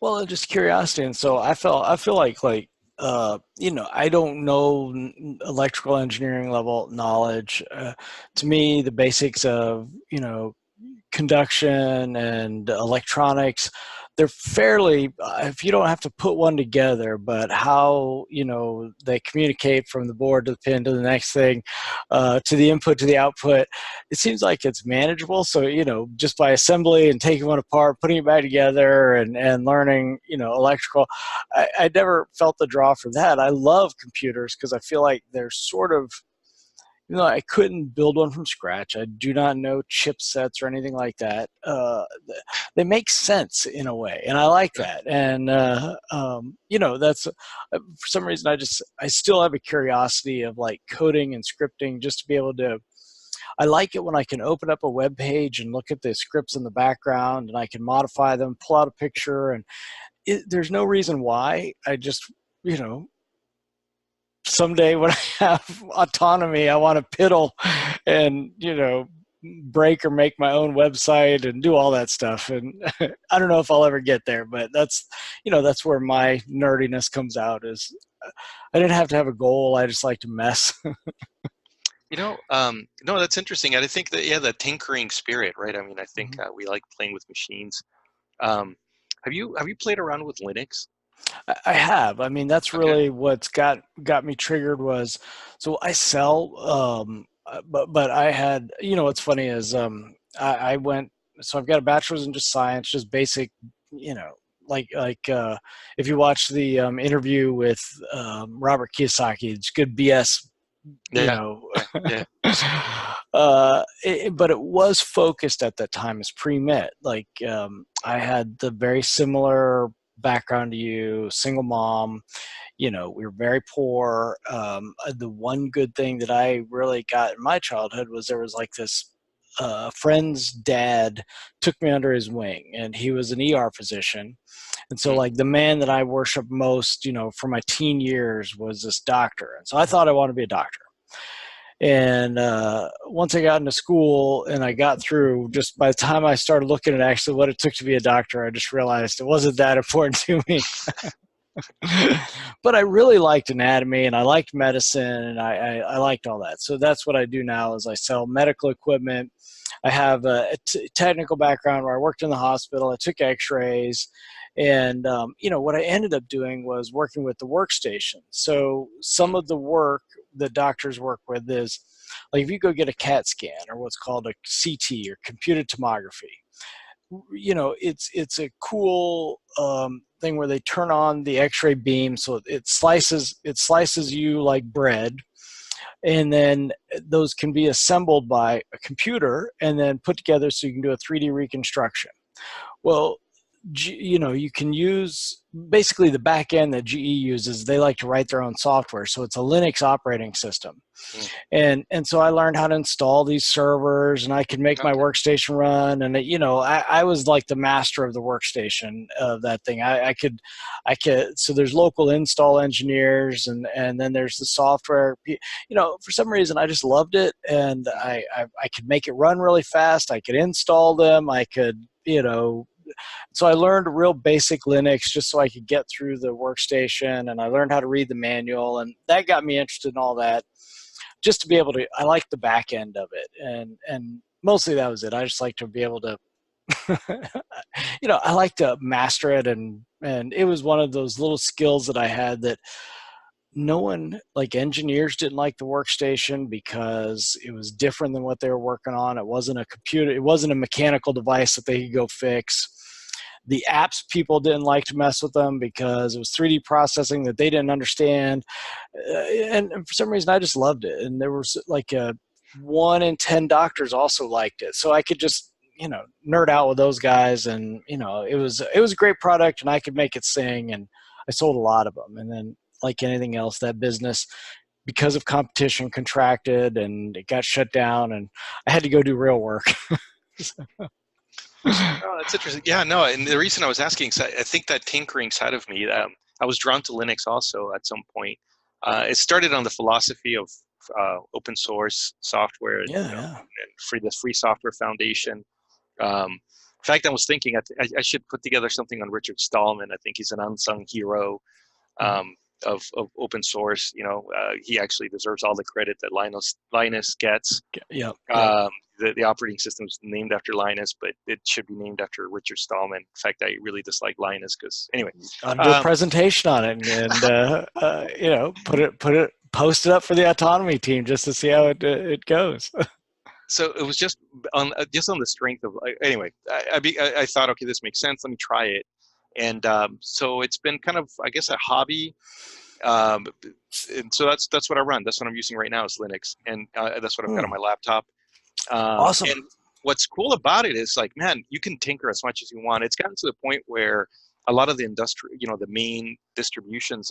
well, just curiosity, and so I feel like I don't know electrical engineering level knowledge. To me, the basics of conduction and electronics, they're fairly, if you don't have to put one together, but how they communicate from the board to the pin to the next thing, to the input to the output, it seems like it's manageable. So just by assembly and taking one apart, putting it back together, and learning electrical, I never felt the draw for that. I love computers because I feel like they're sort of, I couldn't build one from scratch. I do not know chipsets or anything like that. They make sense in a way, and I like that. And that's for some reason I still have a curiosity of like coding and scripting, just to be able to. I like it when I can open up a web page and look at the scripts in the background, and I can modify them, pull out a picture, and there's no reason why. I just someday when I have autonomy, I want to piddle and, break or make my own website and do all that stuff. And I don't know if I'll ever get there, but that's where my nerdiness comes out. Is I didn't have to have a goal. I just like to mess. No, that's interesting. And I think that, the tinkering spirit, right? I mean, I think we like playing with machines. Have you played around with Linux? I have. I mean, that's Okay. really what's got me triggered was, so I sell but I had, what's funny is I went, so I've got a bachelor's in just science, just basic, you know, like if you watch the interview with Robert Kiyosaki, it's good BS, you Yeah. know. Yeah. Yeah. But it was focused at that time as pre-med. Like I had the very similar background to you, single mom. We were very poor. The one good thing that I really got in my childhood was there was like this friend's dad took me under his wing, and he was an ER physician. And so, Mm. like, the man that I worshiped most, for my teen years was this doctor. And so I thought I wanted to be a doctor. And once I got into school and I got through, just by the time I started looking at actually what it took to be a doctor, I just realized it wasn't that important to me. But I really liked anatomy and I liked medicine and I liked all that. So that's what I do now is I sell medical equipment. I have a technical background where I worked in the hospital. I took x-rays. And, what I ended up doing was working with the workstation. So some of the work that doctors work with is like if you go get a CAT scan or what's called a CT or computed tomography, it's a cool thing where they turn on the X-ray beam, so it slices you like bread, and then those can be assembled by a computer and then put together so you can do a 3D reconstruction. Well, you can use basically the back end that GE uses. They like to write their own software, so it's a Linux operating system. Mm. And so I learned how to install these servers, and I could make my Okay. workstation run. And I was like the master of the workstation of that thing. I could. So there's local install engineers, and then there's the software. For some reason, I just loved it, and I could make it run really fast. I could install them. I could. So I learned real basic Linux just so I could get through the workstation, and I learned how to read the manual, and that got me interested in all that. Just to be able to, I like the back end of it, and mostly that was it. I just like to be able to, I like to master it, and it was one of those little skills that I had that no one, like engineers, didn't like the workstation because it was different than what they were working on. It wasn't a computer, it wasn't a mechanical device that they could go fix. The apps, people didn't like to mess with them because it was 3D processing that they didn't understand. And for some reason, I just loved it. And there was like 1 in 10 doctors also liked it. So I could just, nerd out with those guys. And, it was a great product and I could make it sing. And I sold a lot of them. And then, like anything else, that business, because of competition, contracted and it got shut down. And I had to go do real work. Oh, that's interesting. Yeah, no, and the reason I was asking is I think that tinkering side of me, I was drawn to Linux also at some point. It started on the philosophy of open source software and, Yeah, yeah. the free software foundation. In fact, I was thinking I should put together something on Richard Stallman. I think he's an unsung hero of open source. He actually deserves all the credit that Linus gets. Yeah. The operating system is named after Linus, but it should be named after Richard Stallman. In fact, I really dislike Linus because anyway. I'll do a presentation on it post it up for the autonomy team just to see how it goes. So it was just on the strength of anyway. I thought, okay, this makes sense. Let me try it, and so it's been kind of, I guess, a hobby. And so that's what I run. That's what I'm using right now is Linux, and that's what I've got on my laptop. Awesome. And what's cool about it is like, man, you can tinker as much as you want. It's gotten to the point where a lot of the the main distributions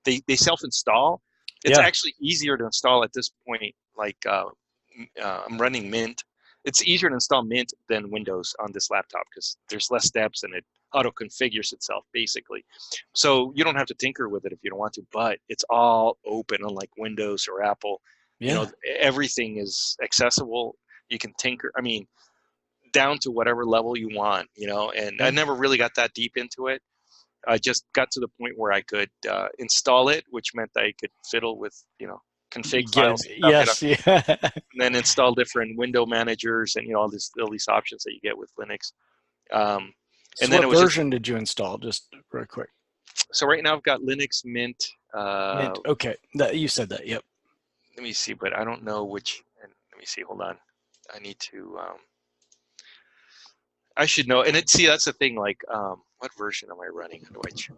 they self-install. It's actually easier to install at this point. Like I'm running Mint. It's easier to install Mint than Windows on this laptop because there's less steps and it auto configures itself basically. So you don't have to tinker with it if you don't want to, but it's all open unlike Windows or Apple. Yeah. Everything is accessible. You can tinker. I mean, down to whatever level you want, and I never really got that deep into it. I just got to the point where I could install it, which meant I could fiddle with, config files. Yes. Yeah. And then install different window managers and, all these options that you get with Linux. So and then what version did you install? Just real quick. So right now I've got Linux Mint. Mint. Okay. You said that. Yep. Let me see, but I don't know which. me see. Hold on. I need to. I should know. And see, that's the thing. Like, what version am I running? How do I check?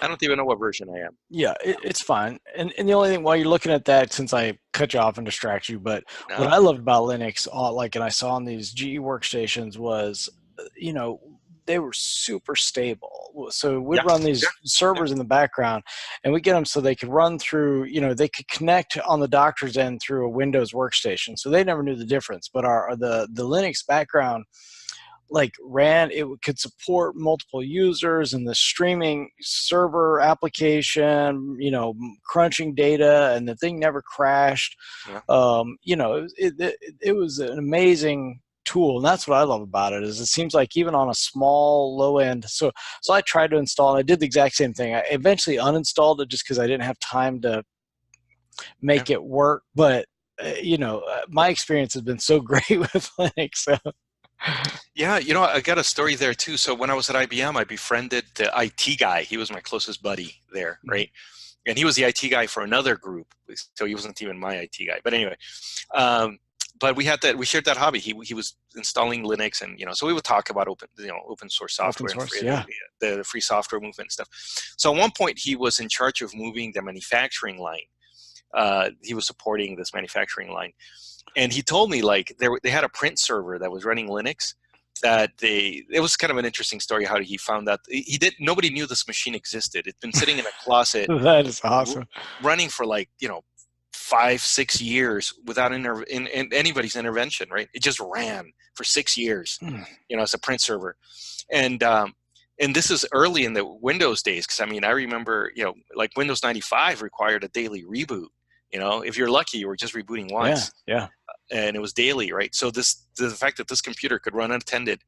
I don't even know what version I am. Yeah, it's fine. And the only thing while you're looking at that, since I cut you off and distract you, but No. what I loved about Linux, like, and I saw on these GE workstations was, they were super stable. So we'd run these servers in the background, and we get them so they could run through, they could connect on the doctor's end through a Windows workstation. So they never knew the difference. But the Linux background, like, it could support multiple users and the streaming server application, crunching data, and the thing never crashed. Yeah. It was an amazing tool, and that's what I love about it. Is it seems like even on a small low end, so I tried to install, and I did the exact same thing. I eventually uninstalled it just because I didn't have time to make it work. But my experience has been so great with Linux. So. Yeah, I got a story there too. So when I was at IBM, I befriended the IT guy. He was my closest buddy there, right? And he was the IT guy for another group, so he wasn't even my IT guy. But anyway, but we shared that hobby. He was installing Linux, and so we would talk about open source software, the free software movement and stuff. So at one point, he was in charge of moving the manufacturing line. He was supporting this manufacturing line. And he told me, like, they had a print server that was running Linux. It was kind of an interesting story how he found out. Nobody knew this machine existed. It'd been sitting in a closet. That is awesome. Running for 5-6 years without anybody's intervention, right? It just ran for 6 years, as a print server. And this is early in the Windows days, because I remember, like Windows 95 required a daily reboot. If you're lucky, you were just rebooting once. Yeah. And it was daily, right? So the fact that this computer could run unattended,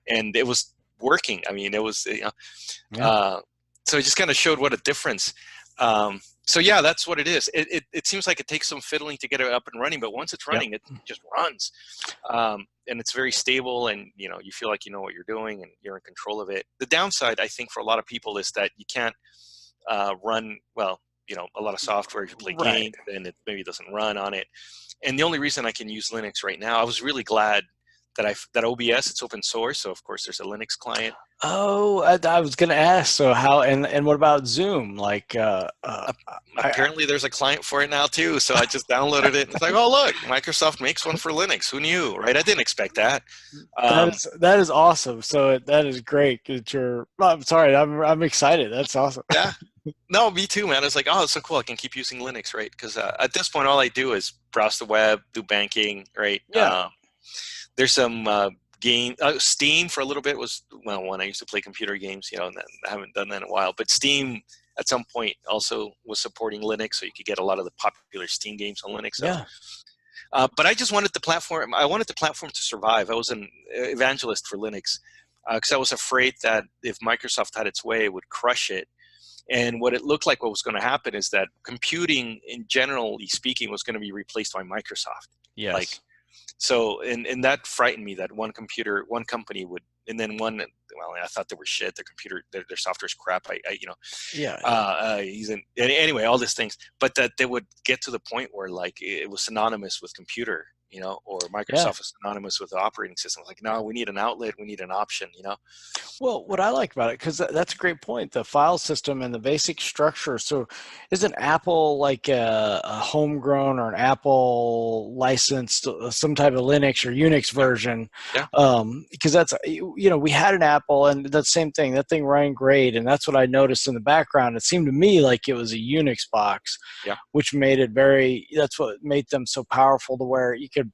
and it was working. It was, so it just kind of showed what a difference. So yeah, that's what it is. It seems like it takes some fiddling to get it up and running, but once it's running, it just runs. And it's very stable, and you feel like you know what you're doing and you're in control of it. The downside, I think, for a lot of people is that you can't run, a lot of software. If you play games, and it maybe doesn't run on it. And the only reason I can use Linux right now, I was really glad that OBS, it's open source, so of course there's a Linux client. Oh, I was going to ask. So how and what about Zoom? Like, apparently there's a client for it now too. So I just downloaded it. It's like, oh look, Microsoft makes one for Linux. Who knew, right? I didn't expect that. That is awesome. So that is great. I'm sorry, I'm excited. That's awesome. Yeah. No, me too, man. It's like, oh, it's so cool. I can keep using Linux, right? Because at this point, all I do is browse the web, do banking, right? Yeah. There's some Steam for a little bit was when I used to play computer games, and I haven't done that in a while. But Steam at some point also was supporting Linux, so you could get a lot of the popular Steam games on Linux. Yeah. But I just wanted the platform. I wanted the platform to survive. I was an evangelist for Linux because I was afraid that if Microsoft had its way, it would crush it. And what it looked like what was going to happen is that computing, in generally speaking, was going to be replaced by Microsoft. Yes. So, and that frightened me that one company would, and then I thought they were shit. Their software's crap. Anyway, all these things, but that they would get to the point where like it was synonymous with computer, or Microsoft is synonymous with the operating system. Like, no, we need an outlet, we need an option, Well, what I like about it, because that's a great point, the file system and the basic structure. So isn't Apple like a homegrown or an Apple licensed some type of Linux or Unix version? Yeah. Because that's, we had an Apple, and that same thing, that thing ran great. And that's what I noticed in the background. It seemed to me like it was a Unix box, which made it that's what made them so powerful to where you could,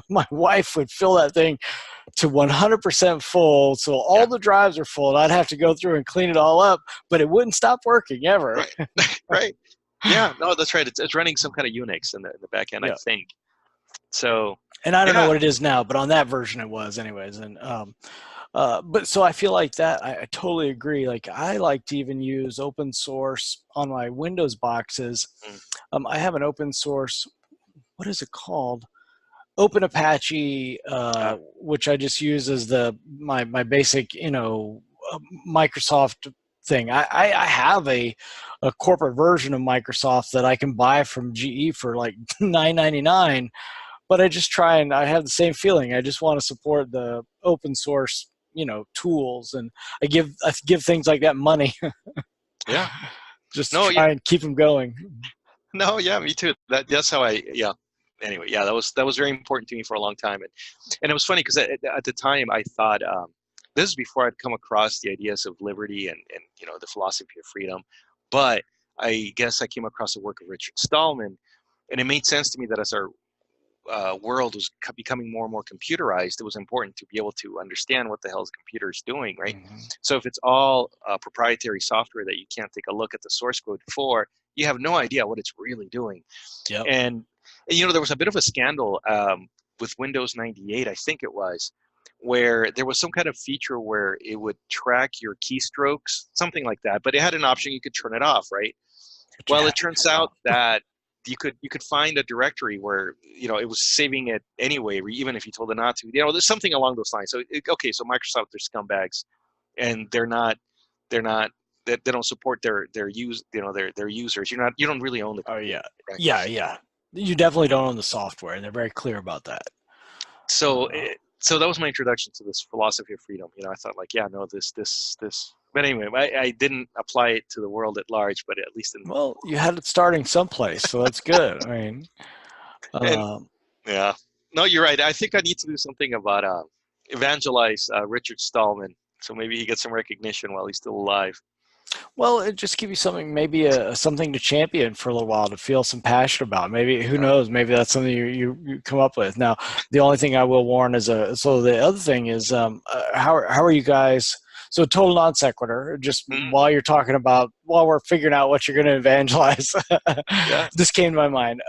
my wife would fill that thing to 100% full, so all the drives are full, and I'd have to go through and clean it all up, but it wouldn't stop working ever. Right. Yeah, no, that's right. It's running some kind of Unix in the back end, I think. So, and I don't know what it is now, but on that version it was, anyways. And but so I feel like that I totally agree. Like, I like to even use open source on my Windows boxes. I have an open source. What is it called? Open Apache, which I just use as my basic, Microsoft thing. I have a corporate version of Microsoft that I can buy from GE for like $9.99, but I just try and I have the same feeling. I just want to support the open source, tools, and I give things like that money Yeah. just to No, yeah. try and keep them going. No, yeah, me too. That's how I, yeah. Anyway, yeah, that was very important to me for a long time, and it was funny because at the time I thought this is before I'd come across the ideas of liberty and the philosophy of freedom, but I guess I came across the work of Richard Stallman, and it made sense to me that as our world was becoming more and more computerized, it was important to be able to understand what the hell the computer is doing, right? Mm-hmm. So if it's all proprietary software that you can't take a look at the source code for, you have no idea what it's really doing. Yep. And there was a bit of a scandal with Windows 98, I think it was, where there was some kind of feature where it would track your keystrokes, something like that, but it had an option you could turn it off, right? Well, it turns out that you could find a directory where it was saving it anyway, even if you told it not to. There's something along those lines. So so Microsoft, they're scumbags, and they don't support their users. You don't really own the Oh computer, yeah, right? yeah. You definitely don't own the software, and they're very clear about that. So that was my introduction to this philosophy of freedom. I thought like, yeah, no, this. But anyway, I didn't apply it to the world at large, but at least in. Well, you had it starting someplace, so that's good. I mean, And yeah, no, you're right. I think I need to do something about evangelize Richard Stallman, so maybe he gets some recognition while he's still alive. well, it just give you something, maybe something to champion for a little while, to feel some passion about. Maybe, who knows? Maybe that's something you come up with. Now, the only thing I will warn is so the other thing is, how are you guys? So total non sequitur. Just while you're talking about, while we're figuring out what you're going to evangelize, Yeah. this came to my mind.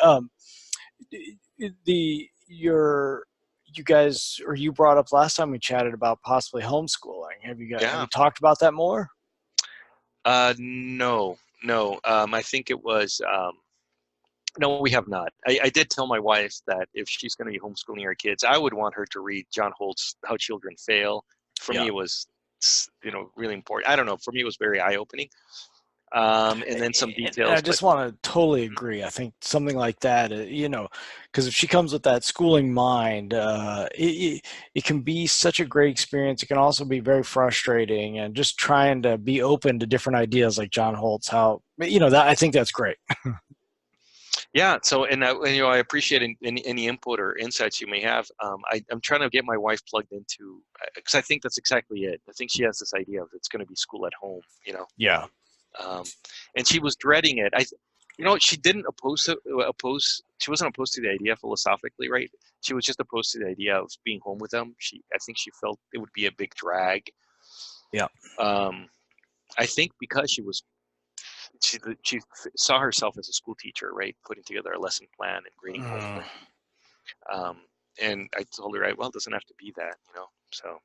You guys, or you brought up last time we chatted about possibly homeschooling. Have you talked about that more? No. I think it was. No, we have not. I did tell my wife that if she's going to be homeschooling her kids, I would want her to read John Holt's How Children Fail. For me, it was, really important. I don't know. For me, it was very eye-opening. And then some details. And I just want to totally agree. I think something like that, because if she comes with that schooling mind, it can be such a great experience. It can also be very frustrating, and just trying to be open to different ideas like John Holt's. That I think that's great. Yeah. So, I appreciate any input or insights you may have. I'm trying to get my wife plugged into, because I think that's exactly it. I think she has this idea of it's going to be school at home. Yeah. And she was dreading it. She didn't oppose. She wasn't opposed to the idea philosophically, right? She was just opposed to the idea of being home with them. I think she felt it would be a big drag. Yeah. I think because she saw herself as a school teacher, right, putting together a lesson plan and grading homework. And I told her, right, well, it doesn't have to be that, so.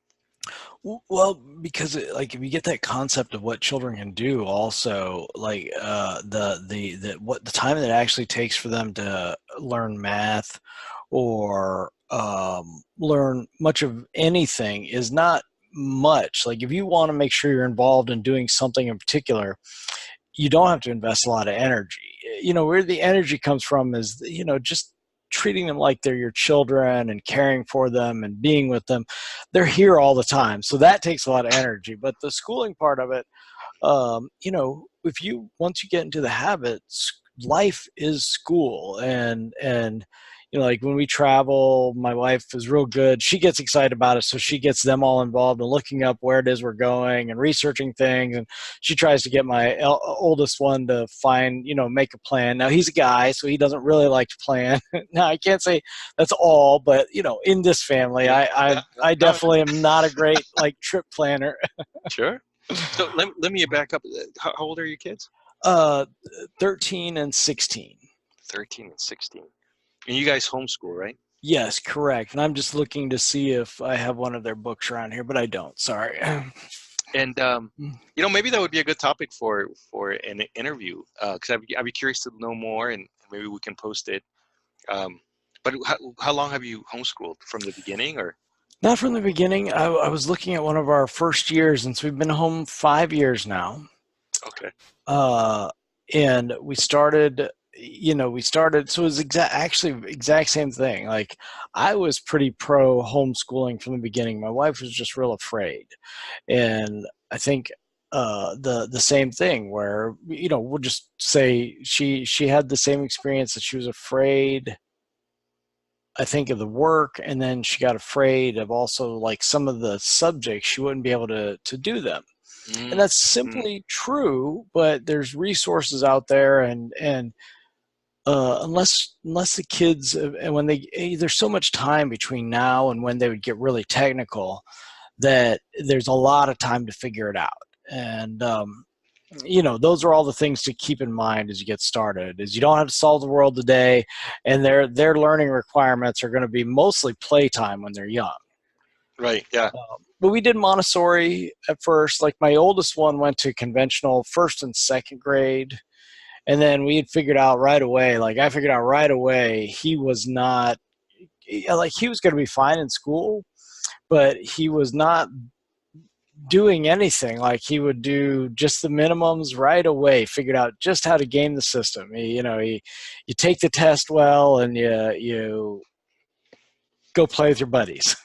Well, because if you get that concept of what children can do, also like the time that it actually takes for them to learn math or learn much of anything is not much. Like, if you want to make sure you're involved in doing something in particular, you don't have to invest a lot of energy. Where the energy comes from is, just treating them like they're your children and caring for them and being with them. They're here all the time. So that takes a lot of energy. But the schooling part of it, once you get into the habits, life is school. And like when we travel, my wife is real good. She gets excited about it. So she gets them all involved in looking up where it is we're going and researching things. And she tries to get my oldest one to make a plan. Now, he's a guy, so he doesn't really like to plan. Now, I can't say that's all, but in this family, I definitely am not a great trip planner. Sure. So let me back up. How old are your kids? 13 and 16. 13 and 16. And you guys homeschool, right? Yes, correct. And I'm just looking to see if I have one of their books around here, but I don't. Sorry. And maybe that would be a good topic for an interview, because I'd be curious to know more, and maybe we can post it. But how long have you homeschooled? From the beginning, or? Not from the beginning. I was looking at one of our first years, and so we've been home 5 years now. Okay. uh, and we started, so it was actually exact same thing. Like, I was pretty pro homeschooling from the beginning. My wife was just real afraid, and I think the same thing where, we'll just say she had the same experience, that she was afraid, I think, of the work, and then she got afraid of also, like, some of the subjects she wouldn't be able to do them. And Mm, that's mm, simply true, but there's resources out there, and unless the kids, and when there's so much time between now and when they would get really technical, that there's a lot of time to figure it out. And those are all the things to keep in mind as you get started. Is you don't have to solve the world today, and their learning requirements are going to be mostly playtime when they're young. right. Yeah. But we did Montessori at first. Like, my oldest one went to conventional first and second grade, and then we had figured out right away. Like, I figured out right away he was not, like, he was going to be fine in school, but he was not doing anything. Like, he would do just the minimums right away, figured out just how to game the system. You take the test well, and you go play with your buddies.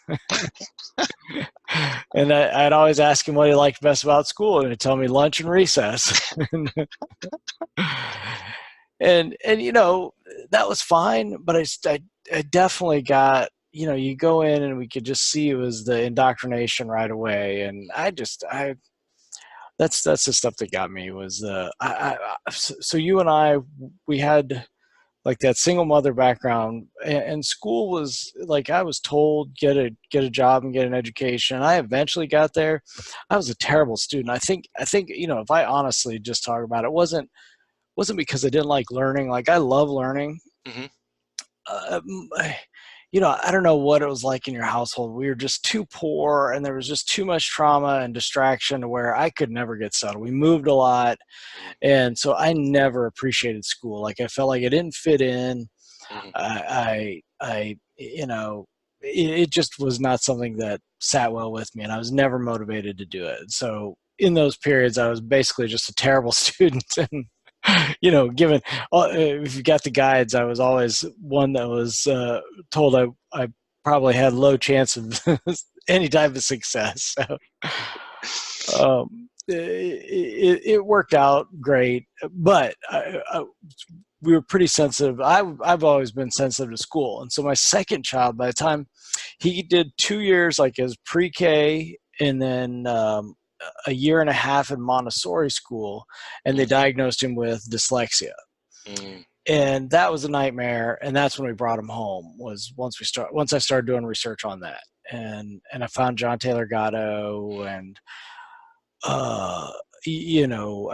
And I'd always ask him what he liked best about school, and he'd tell me lunch and recess. and that was fine, but I definitely got, you go in and we could just see it was the indoctrination right away. And I that's the stuff that got me was so you and I, we had, like, that single mother background, and school was like, I was told, get a job and get an education. I eventually got there. I was a terrible student. I think if I honestly just talk about it, wasn't because I didn't like learning. Like, I love learning. Hmm. uh, I don't know what it was like in your household. We were just too poor, and there was just too much trauma and distraction to where I could never get settled. We moved a lot, and so I never appreciated school. Like, I felt like I didn't fit in. Hmm. It just was not something that sat well with me, and I was never motivated to do it. So in those periods, I was basically just a terrible student. And given, if you got the guides, I was always one that was told I probably had low chance of any type of success. So it worked out great, but we were pretty sensitive. I've always been sensitive to school, and so my second child, by the time he did 2 years, like, as pre-K, and then a year and a half in Montessori school, and they diagnosed him with dyslexia. Mm, And that was a nightmare. And that's when we brought him home. Was once I started doing research on that, and I found John Taylor Gatto, and I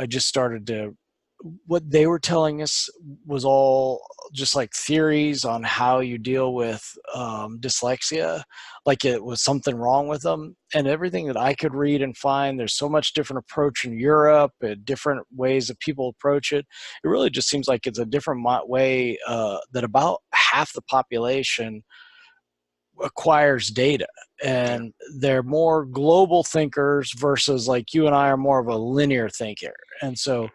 just started to, what they were telling us was all just like theories on how you deal with dyslexia, like it was something wrong with them. And everything that I could read and find, there's so much different approach in Europe, and different ways that people approach it. It really just seems like it's a different way that about half the population acquires data, yeah. and they're more global thinkers versus, like, you and I are more of a linear thinker. And so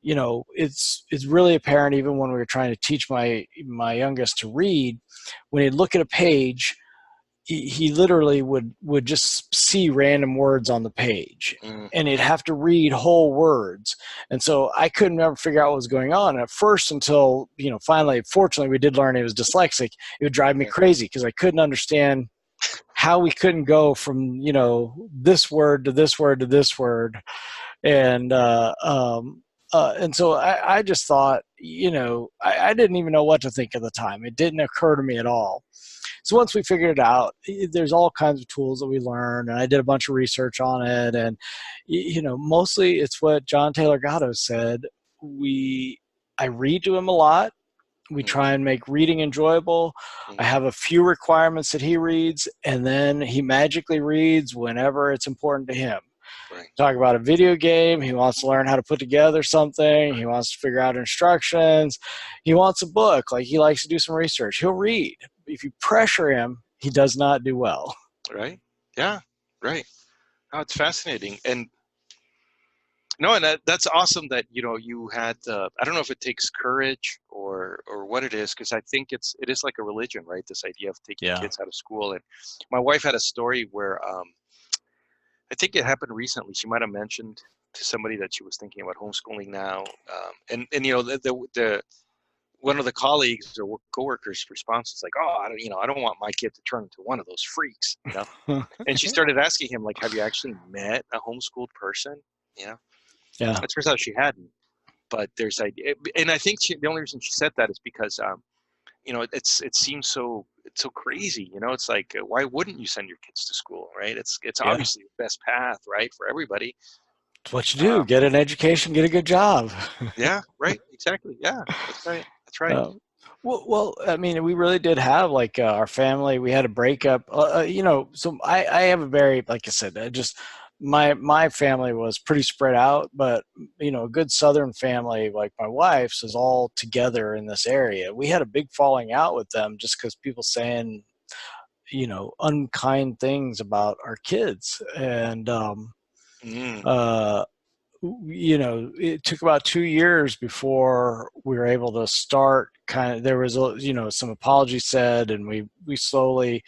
it's really apparent, even when we were trying to teach my youngest to read. When he'd look at a page, he literally would just see random words on the page, Mm, and he'd have to read whole words. And so I couldn't ever figure out what was going on at first, until finally, fortunately, we did learn he was dyslexic. It would drive me yeah. crazy because I couldn't understand how we couldn't go from this word to this word to this word. And so I just thought, I didn't even know what to think at the time. It didn't occur to me at all. So once we figured it out, there's all kinds of tools that we learned, and I did a bunch of research on it. And mostly it's what John Taylor Gatto said. I read to him a lot. We Mm, try and make reading enjoyable. I mm, have a few requirements that he reads, and then he magically reads whenever it's important to him. right. Talk about a video game, he wants to learn how to put together something, he wants to figure out instructions, he wants a book, like, he likes to do some research, he'll read. If you pressure him, he does not do well. Right. Yeah. Right. Oh, it's fascinating. And No, and that's awesome that you had. I don't know if it takes courage or what it is, because I think it is like a religion, right? This idea of taking Yeah. kids out of school. And my wife had a story where I think it happened recently. She might have mentioned to somebody that she was thinking about homeschooling now, and the one of the colleagues or coworkers' response is like, "Oh, I don't want my kid to turn into one of those freaks," you know. And she started asking him, like, "Have you actually met a homeschooled person?" You know. Yeah. It turns out she hadn't, but and I think the only reason she said that is because it seems it's so crazy. It's like, why wouldn't you send your kids to school, right? It's Yeah. obviously the best path, right, for everybody. It's what you do. Um, Get an education, get a good job. yeah, right, exactly. Yeah, that's right. That's right. Uh, well, I mean, we really did have like our family. We had a breakup. So I have a very, like I said, just my family was pretty spread out, but a good Southern family like my wife's is all together in this area. We had a big falling out with them just because people saying unkind things about our kids, and Mm. uh, it took about 2 years before we were able to start kind of, there was, some apologies said, and we slowly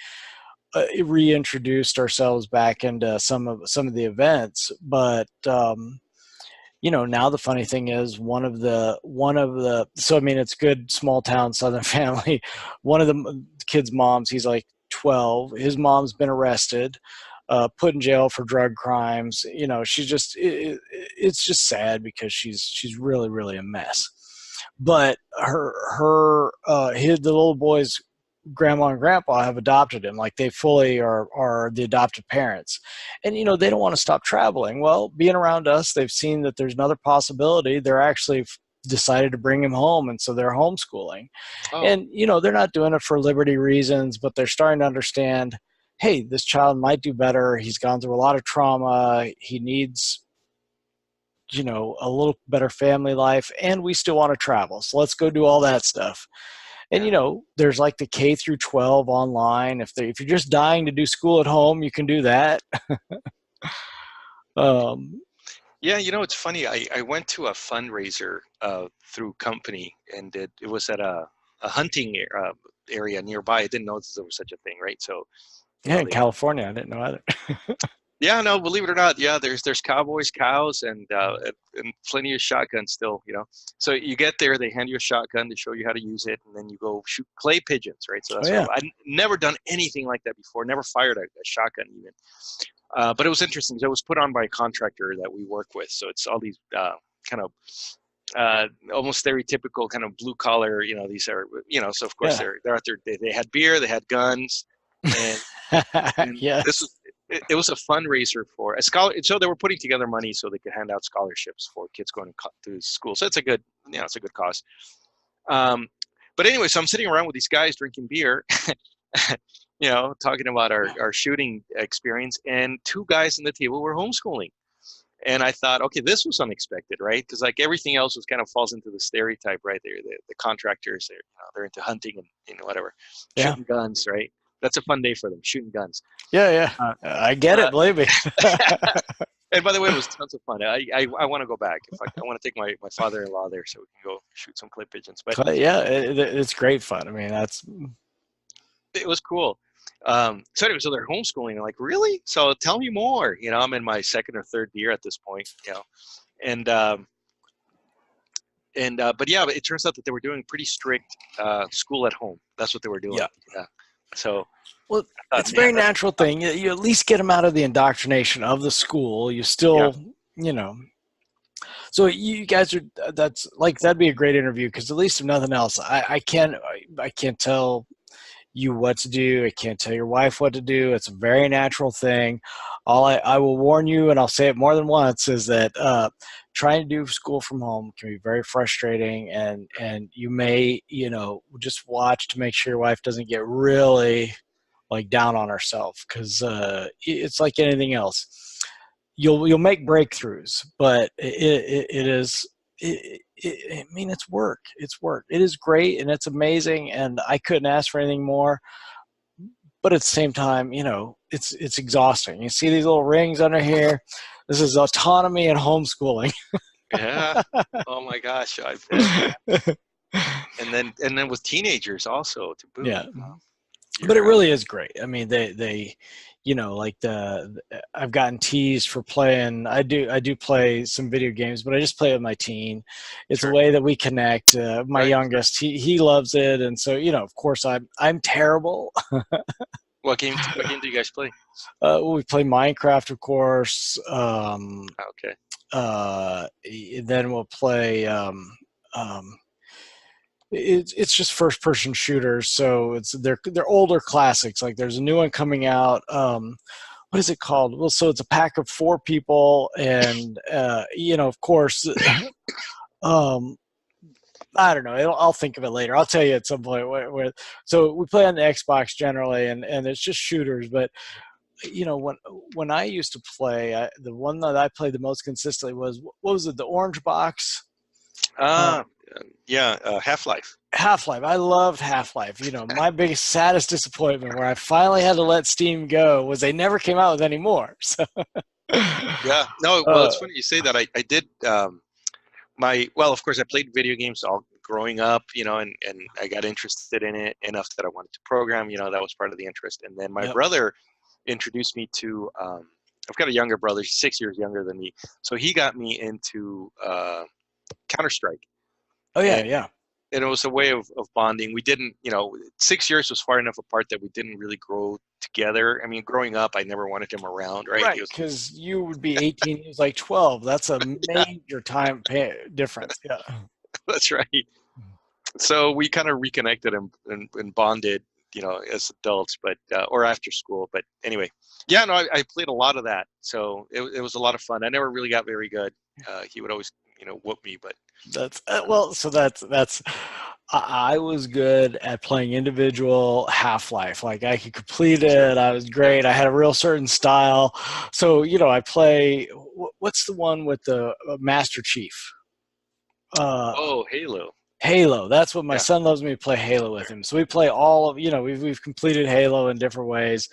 reintroduced ourselves back into some of the events. But, now the funny thing is so, I mean, it's good small town Southern family. One of the kids' moms, he's like 12. His mom's been arrested, put in jail for drug crimes. She's just it's just sad because she's really really a mess. But the little boy's grandma and grandpa have adopted him, like they fully are the adopted parents. And they don't want to stop traveling. Well, being around us, they've seen that there's another possibility. They're actually decided to bring him home, and so they're homeschooling. Oh, And they're not doing it for liberty reasons, but they're starting to understand, hey, this child might do better. He's gone through a lot of trauma. He needs a little better family life, and we still want to travel, so let's go do all that stuff. And yeah. there's like the K through 12 online. If you're just dying to do school at home, you can do that. um, Yeah, it's funny. I went to a fundraiser through company, and it was at a hunting area nearby. I didn't know there was such a thing, right? So, yeah, in they had. California, I didn't know either. Yeah, no, believe it or not, yeah, there's cowboys, cows, and plenty of shotguns still. So you get there, they hand you a shotgun, they show you how to use it, and then you go shoot clay pigeons, right? So Oh that's yeah. I'd never done anything like that before, never fired a shotgun even. But it was interesting because it was put on by a contractor that we work with. So it's all these kind of almost stereotypical kind of blue collar. These are So of course Yeah. they're out there. They had beer, they had guns, and this Yes. was it was a fundraiser for a scholar. So they were putting together money so they could hand out scholarships for kids going to school. So it's a good cause. Um, but anyway, so I'm sitting around with these guys drinking beer, talking about our shooting experience, and two guys in the table were homeschooling. And I thought, okay, this was unexpected, right? Because like everything else was kind of falls into the stereotype, right? The contractors, they're into hunting and whatever, Yeah. shooting guns, right? That's a fun day for them, shooting guns. Yeah. Yeah. Uh, I get it. uh, Believe me. and by the way, it was tons of fun. I want to go back. In fact, I want to take my father-in-law there so we can go shoot some clay pigeons. But Yeah, it's great fun. I mean, that's it was cool. So anyway, so they're homeschooling. I'm like, really? So tell me more. I'm in my second or third year at this point. And but yeah, it turns out that they were doing pretty strict school at home. That's what they were doing. yeah. Yeah. So Well, I thought, it's a man, very natural thing. You at least get them out of the indoctrination of the school. You yeah, still, you know. So you guys are. That'd be a great interview because at least if nothing else, I can't tell you what to do. I can't tell your wife what to do. It's a very natural thing. All I will warn you, and I'll say it more than once, is that trying to do school from home can be very frustrating, and you may just watch to make sure your wife doesn't get really like down on herself because it's like anything else. You'll make breakthroughs, but it is. I mean, it's work. It's work. It is great and it's amazing, and I couldn't ask for anything more. But at the same time, it's exhausting. You see these little rings under here. This is autonomy and homeschooling. Yeah. Oh my gosh, I bet. And then with teenagers also to boot. Yeah. But it You're really is great. I mean, they, like I've gotten teased for playing. I do play some video games, but I just play with my teen. It's a sure. way that we connect. My Right. youngest, he loves it, and so of course I'm terrible. What game do you guys play? We play Minecraft, of course. Okay. Then we'll play. Um, it's just first person shooters, so they're older classics. Like there's a new one coming out. What is it called? Well, so it's a pack of 4 people, and of course, um, I don't know. I'll think of it later. I'll tell you at some point. So we play on the Xbox generally, and it's just shooters. But when I used to play, the one that I played the most consistently was, what was it? The Orange Box. Uh, Uh, yeah, Half-Life. Half-Life. I loved Half-Life. My biggest, saddest disappointment where I finally had to let Steam go was they never came out with any more. So, Yeah. No, well, it's funny you say that. I did of course I played video games all growing up, and I got interested in it enough that I wanted to program, that was part of the interest. And then my yep. brother introduced me to I've got a younger brother, he's 6 years younger than me. So he got me into Counter-Strike. Oh yeah, And yeah. and it was a way of bonding. We didn't, 6 years was far enough apart that we didn't really grow together. I mean, growing up, I never wanted him around, right? Right, because you would be 18, he was like 12. That's a Yeah, major difference. Yeah. that's right. So we kind of reconnected and bonded, as adults, but or after school. But anyway, yeah, no, I played a lot of that. So it was a lot of fun. I never really got very good. He would always, whoop me, but That's well. So that's. I was good at playing individual Half-Life. Like I could complete sure. it. I was Yeah. great. I had a real certain style. So I play. What's the one with the Master Chief? Uh, Oh, Halo. Halo. That's what my Yeah. son loves me to play Halo with him. So we play all of we've completed Halo in different ways,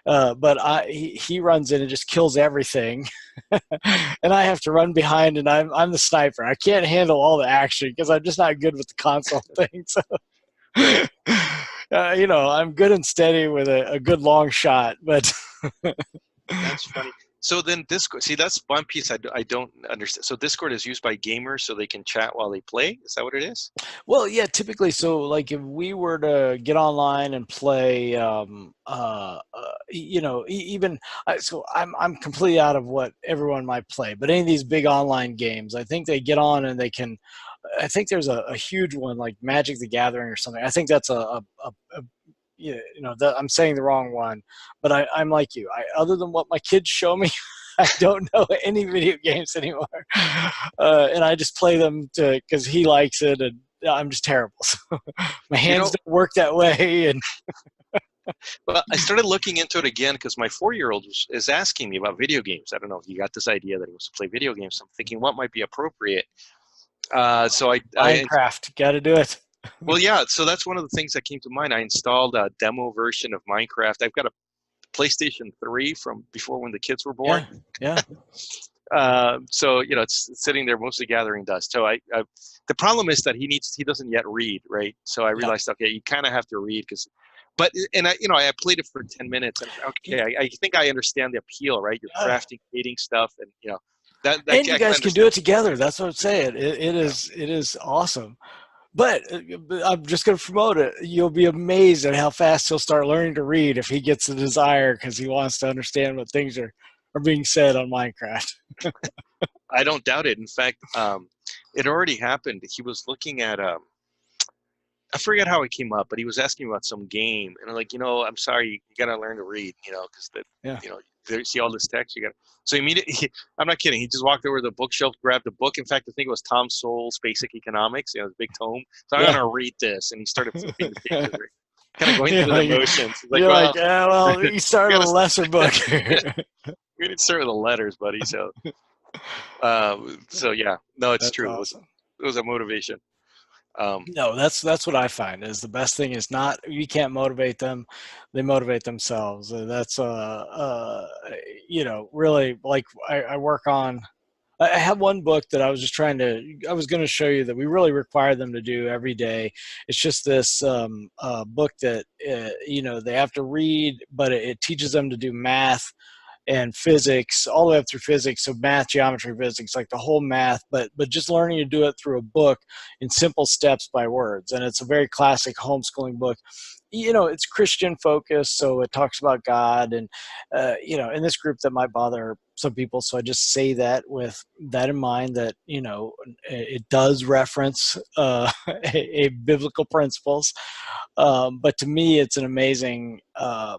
but he runs in and just kills everything, and I have to run behind, and I'm the sniper. I can't handle all the action because I'm just not good with the console thing. So Right. I'm good and steady with a good long shot, but That's funny. So then Discord, see, that's one piece I don't understand. So Discord is used by gamers so they can chat while they play. Is that what it is? Well, yeah, typically. So, like, if we were to get online and play, even so, I'm completely out of what everyone might play. But any of these big online games, I think they get on and they can. I think there's a huge one like Magic the Gathering or something. I think that's I'm saying the wrong one, but I'm like you. Other than what my kids show me, I don't know any video games anymore, and I just play them because he likes it, and I'm just terrible. So my You hands know, don't work that way, and well, I started looking into it again because my 4-year-old is asking me about video games. I don't know if you got this idea that he wants to play video games. So I'm thinking what might be appropriate. So I Minecraft, got to do it. well, yeah. So that's one of the things that came to mind. I installed a demo version of Minecraft. I've got a PlayStation 3 from before when the kids were born. Yeah, So it's sitting there mostly gathering dust. So the problem is that he doesn't yet read, right? So I yeah. realized, okay, you kind of have to read I played it for 10 minutes and okay, I think I understand the appeal, right? You're Yeah. crafting, creating stuff, and that And I you can guys can do understand. it together. That's what I'm saying. Yeah. It is awesome. But I'm just going to promote it. You'll be amazed at how fast he'll start learning to read if he gets the desire because he wants to understand what things are being said on Minecraft. I don't doubt it. In fact, it already happened. He was looking at I forget how it came up, but he was asking about some game, and I'm like, I'm sorry, you gotta learn to read, because Yeah. you see all this text, you got. So immediately, I'm not kidding. He just walked over to the bookshelf, grabbed a book. In fact, I think it was Tom Sowell's Basic Economics, the big tome. So I'm Yeah. gonna read this, and he started flipping the pages, right? Kind of going You're through the like, motions. He's like, you're well, like, well, you we started with gotta, a lesser book. we need to start with the letters, buddy. So yeah, no, it's That's true. awesome. It was a motivation. No, that's what I find is the best thing is not you can't motivate them, they motivate themselves. That's really like I work on. I have one book that I was going to show you that we really require them to do every day. It's just this book that they have to read, but it teaches them to do math and physics all the way up through physics, so math, geometry, physics, like the whole math, but just learning to do it through a book in simple steps by words. And it's a very classic homeschooling book. It's Christian focused, so it talks about God, and in this group that might bother some people, so I just say that with that in mind, that it does reference a biblical principles, but to me, it's an amazing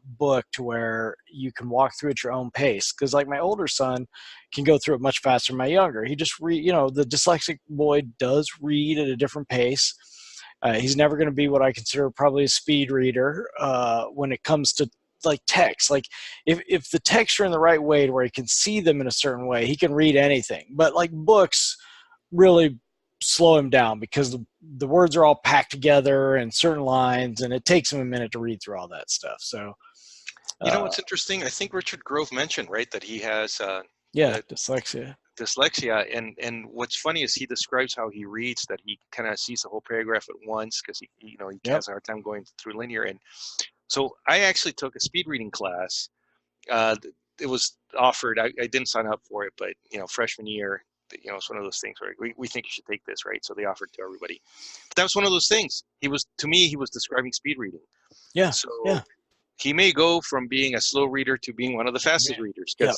book to where you can walk through at your own pace. Because like my older son can go through it much faster than my younger. He just read, the dyslexic boy does read at a different pace. He's never going to be what I consider probably a speed reader when it comes to like text. Like if the texts are in the right way to where he can see them in a certain way, he can read anything. But like books really slow him down because the words are all packed together in certain lines, and it takes him a minute to read through all that stuff. So, What's interesting? I think Richard Grove mentioned, right, that he has yeah, dyslexia. dyslexia, and what's funny is he describes how he reads, that he kind of sees the whole paragraph at once because he Yep. has a hard time going through linear. And so I actually took a speed reading class. It was offered. I didn't sign up for it, but freshman year, it's one of those things where we think you should take this, right? So they offered to everybody. But that was one of those things. He was describing speed reading. Yeah. So Yeah. he may go from being a slow reader to being one of the fastest readers. Yep.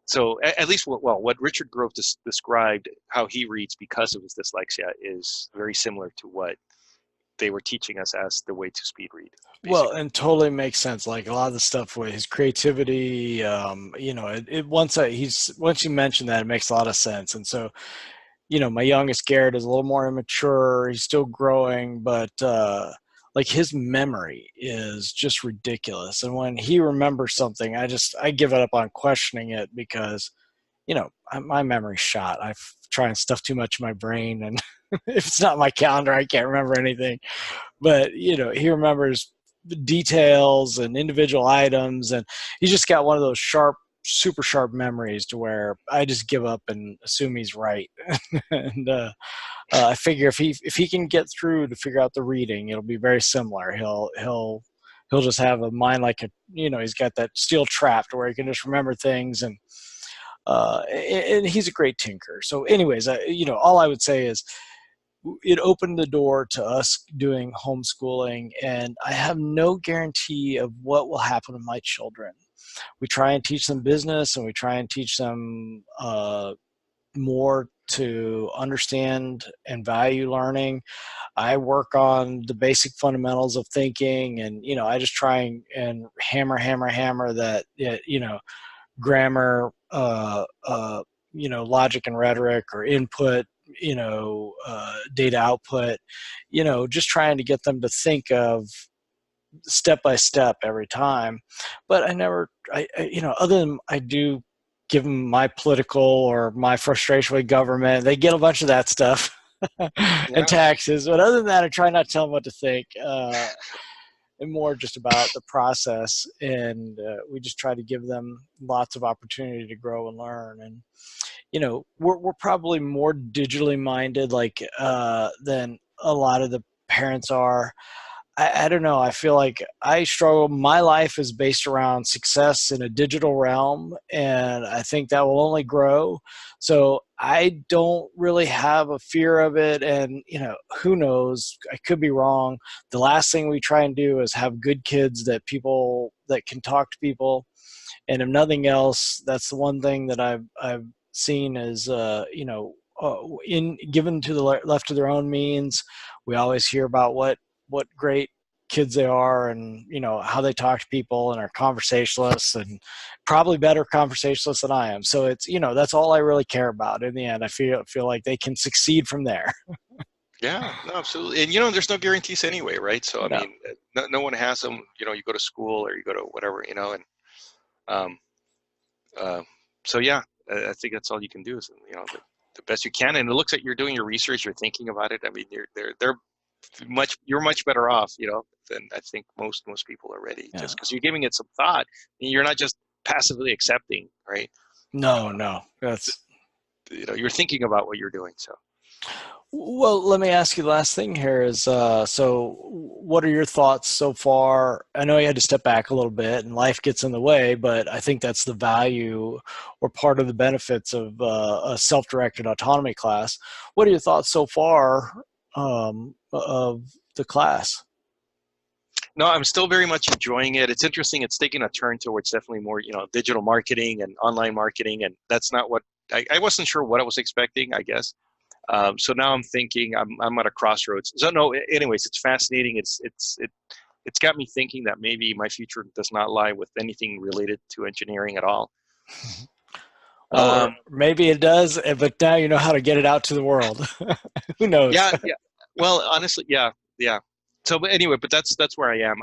So at least what Richard Grove described how he reads because of his dyslexia is very similar to what they were teaching us as the way to speed read. Basically. Well, and totally makes sense. Like a lot of the stuff with his creativity, once you mention that, it makes a lot of sense. And so, my youngest Garrett is a little more immature. He's still growing, but like his memory is just ridiculous. And when he remembers something, I give it up on questioning it because, my memory's shot. I try and stuff too much in my brain, and if it's not in my calendar, I can't remember anything. But he remembers details and individual items, and he's just got one of those super sharp memories to where I just give up and assume he's right. And I figure if he can get through to figure out the reading, it'll be very similar. He'll just have a mind like he's got that steel trap to where he can just remember things, and he's a great tinker. So anyways, all I would say is it opened the door to us doing homeschooling, and I have no guarantee of what will happen to my children. We try and teach them business, and we try and teach them more to understand and value learning. I work on the basic fundamentals of thinking, and I just try and hammer that grammar, logic and rhetoric, or input, data output, just trying to get them to think of step by step every time. But other than I do give them my political or my frustration with government, they get a bunch of that stuff and taxes. But other than that, I try not to tell them what to think. And more just about the process, and we just try to give them lots of opportunity to grow and learn. And we're probably more digitally minded than a lot of the parents are. I don't know. I feel like I struggle. My life is based around success in a digital realm, and I think that will only grow. So I don't really have a fear of it. And, who knows? I could be wrong. The last thing we try and do is have good kids that can talk to people. And if nothing else, that's the one thing that I've seen is, given to the left to their own means, we always hear about what great kids they are, and how they talk to people and are conversationalists, and probably better conversationalists than I am. So it's that's all I really care about. In the end, I feel like they can succeed from there. Yeah, no, absolutely. And there's no guarantees anyway, right? So I mean, no one has them. You go to school or you go to whatever, and so yeah, I think that's all you can do is the best you can. And it looks like you're doing your research, you're thinking about it. I mean, you're much better off, than I think most people are ready, Yeah. just because you're giving it some thought. And you're not just passively accepting, right? No, no, that's. You're thinking about what you're doing. So. Well, let me ask you the last thing here is, so what are your thoughts so far? I know you had to step back a little bit and life gets in the way, but I think that's the value or part of the benefits of a self-directed autonomy class. What are your thoughts so far of the class? No, I'm still very much enjoying it. It's interesting. It's taking a turn towards definitely more, digital marketing and online marketing. And that's not what I wasn't sure what I was expecting, I guess. So now I'm thinking I'm at a crossroads. So no, anyways, it's fascinating. It's got me thinking that maybe my future does not lie with anything related to engineering at all. Well, or maybe it does, but now you know how to get it out to the world. Who knows? Yeah, yeah. Well, honestly, yeah, yeah. So, but anyway, but that's where I am.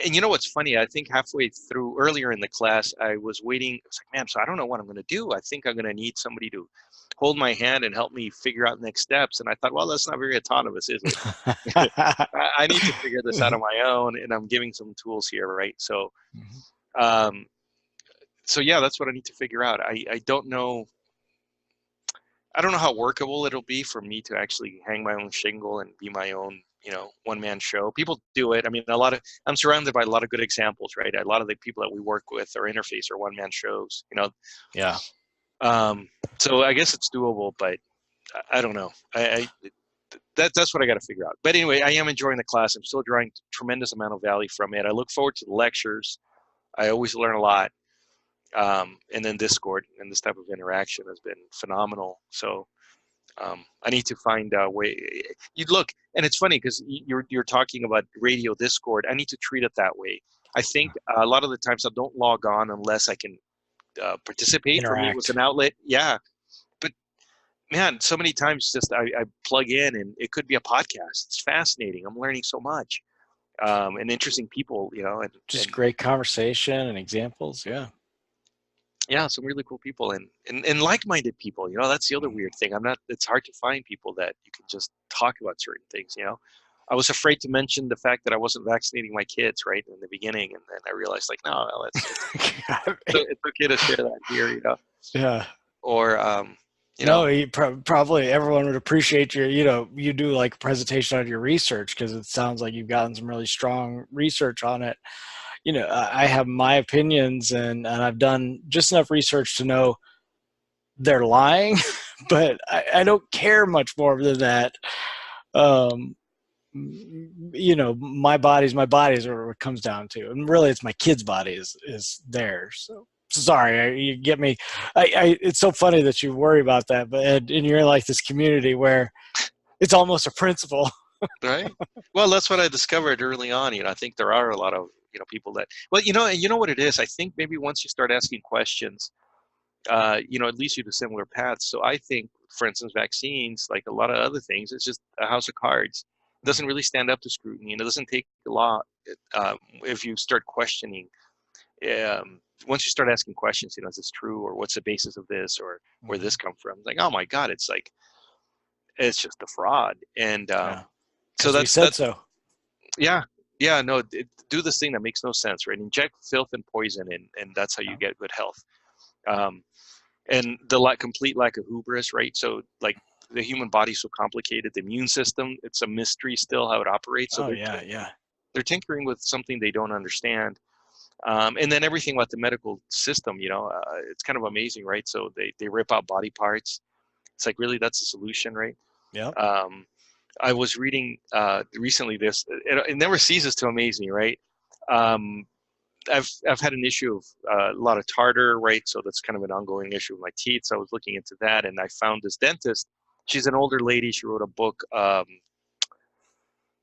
And you know what's funny? I think halfway through, earlier in the class, I was waiting. I was like, man, so I don't know what I'm going to do. I think I'm going to need somebody to hold my hand and help me figure out next steps. And I thought, well, that's not very autonomous, is it? I need to figure this out on my own, and I'm giving some tools here, right? So, um, so yeah, that's what I need to figure out. I don't know. I don't know how workable it'll be for me to actually hang my own shingle and be my own, one-man show. People do it. I mean, I'm surrounded by a lot of good examples, right? A lot of the people that we work with or interface are one-man shows, Yeah. So I guess it's doable, but I don't know. That's what I got to figure out. But anyway, I am enjoying the class. I'm still drawing tremendous amount of value from it. I look forward to the lectures. I always learn a lot. And then Discord and this type of interaction has been phenomenal. So I need to find a way. You look, and it's funny because you're talking about radio Discord. I need to treat it that way. I think a lot of the times I don't log on unless I can participate. For me, it was an outlet. Yeah, but man, so many times just I plug in and it could be a podcast. It's fascinating. I'm learning so much, and interesting people. And just great conversation and examples. Yeah. Yeah, some really cool people and like-minded people. That's the other weird thing. It's hard to find people that you can just talk about certain things. I was afraid to mention the fact that I wasn't vaccinating my kids right in the beginning, and then I realized like, no, it's okay to share that here. Yeah. Or no, probably everyone would appreciate you do like a presentation on your research, because it sounds like you've gotten some really strong research on it. I have my opinions, and I've done just enough research to know they're lying, but I don't care much more than that. My body's my body's what it comes down to, and really, it's my kid's body is theirs. So sorry, you get me. It's so funny that you worry about that, but and you're in like this community where it's almost a principle. Right. Well, that's what I discovered early on. I think there are a lot of people that, well, and you know what it is. I think maybe once you start asking questions, it leads you to similar paths. So I think, for instance, vaccines, like a lot of other things, it's just a house of cards. It doesn't really stand up to scrutiny, and it doesn't take a lot if you start questioning. Once you start asking questions, is this true, or what's the basis of this, or where this come from? Like, oh my God, it's it's just a fraud. And so that's so. Yeah. Yeah, no, do this thing that makes no sense, right? Inject filth and poison, and that's how you get good health. And the complete lack of hubris, right? So, like, the human body's so complicated. The immune system, it's a mystery still how it operates. So they're tinkering with something they don't understand. And then everything about the medical system, it's kind of amazing, right? So they rip out body parts. It's like, really, that's the solution, right? Yeah. I was reading recently this. It never ceases to amaze me, right? I've had an issue of a lot of tartar, right? So that's kind of an ongoing issue with my teeth. So I was looking into that, and I found this dentist. She's an older lady. She wrote a book,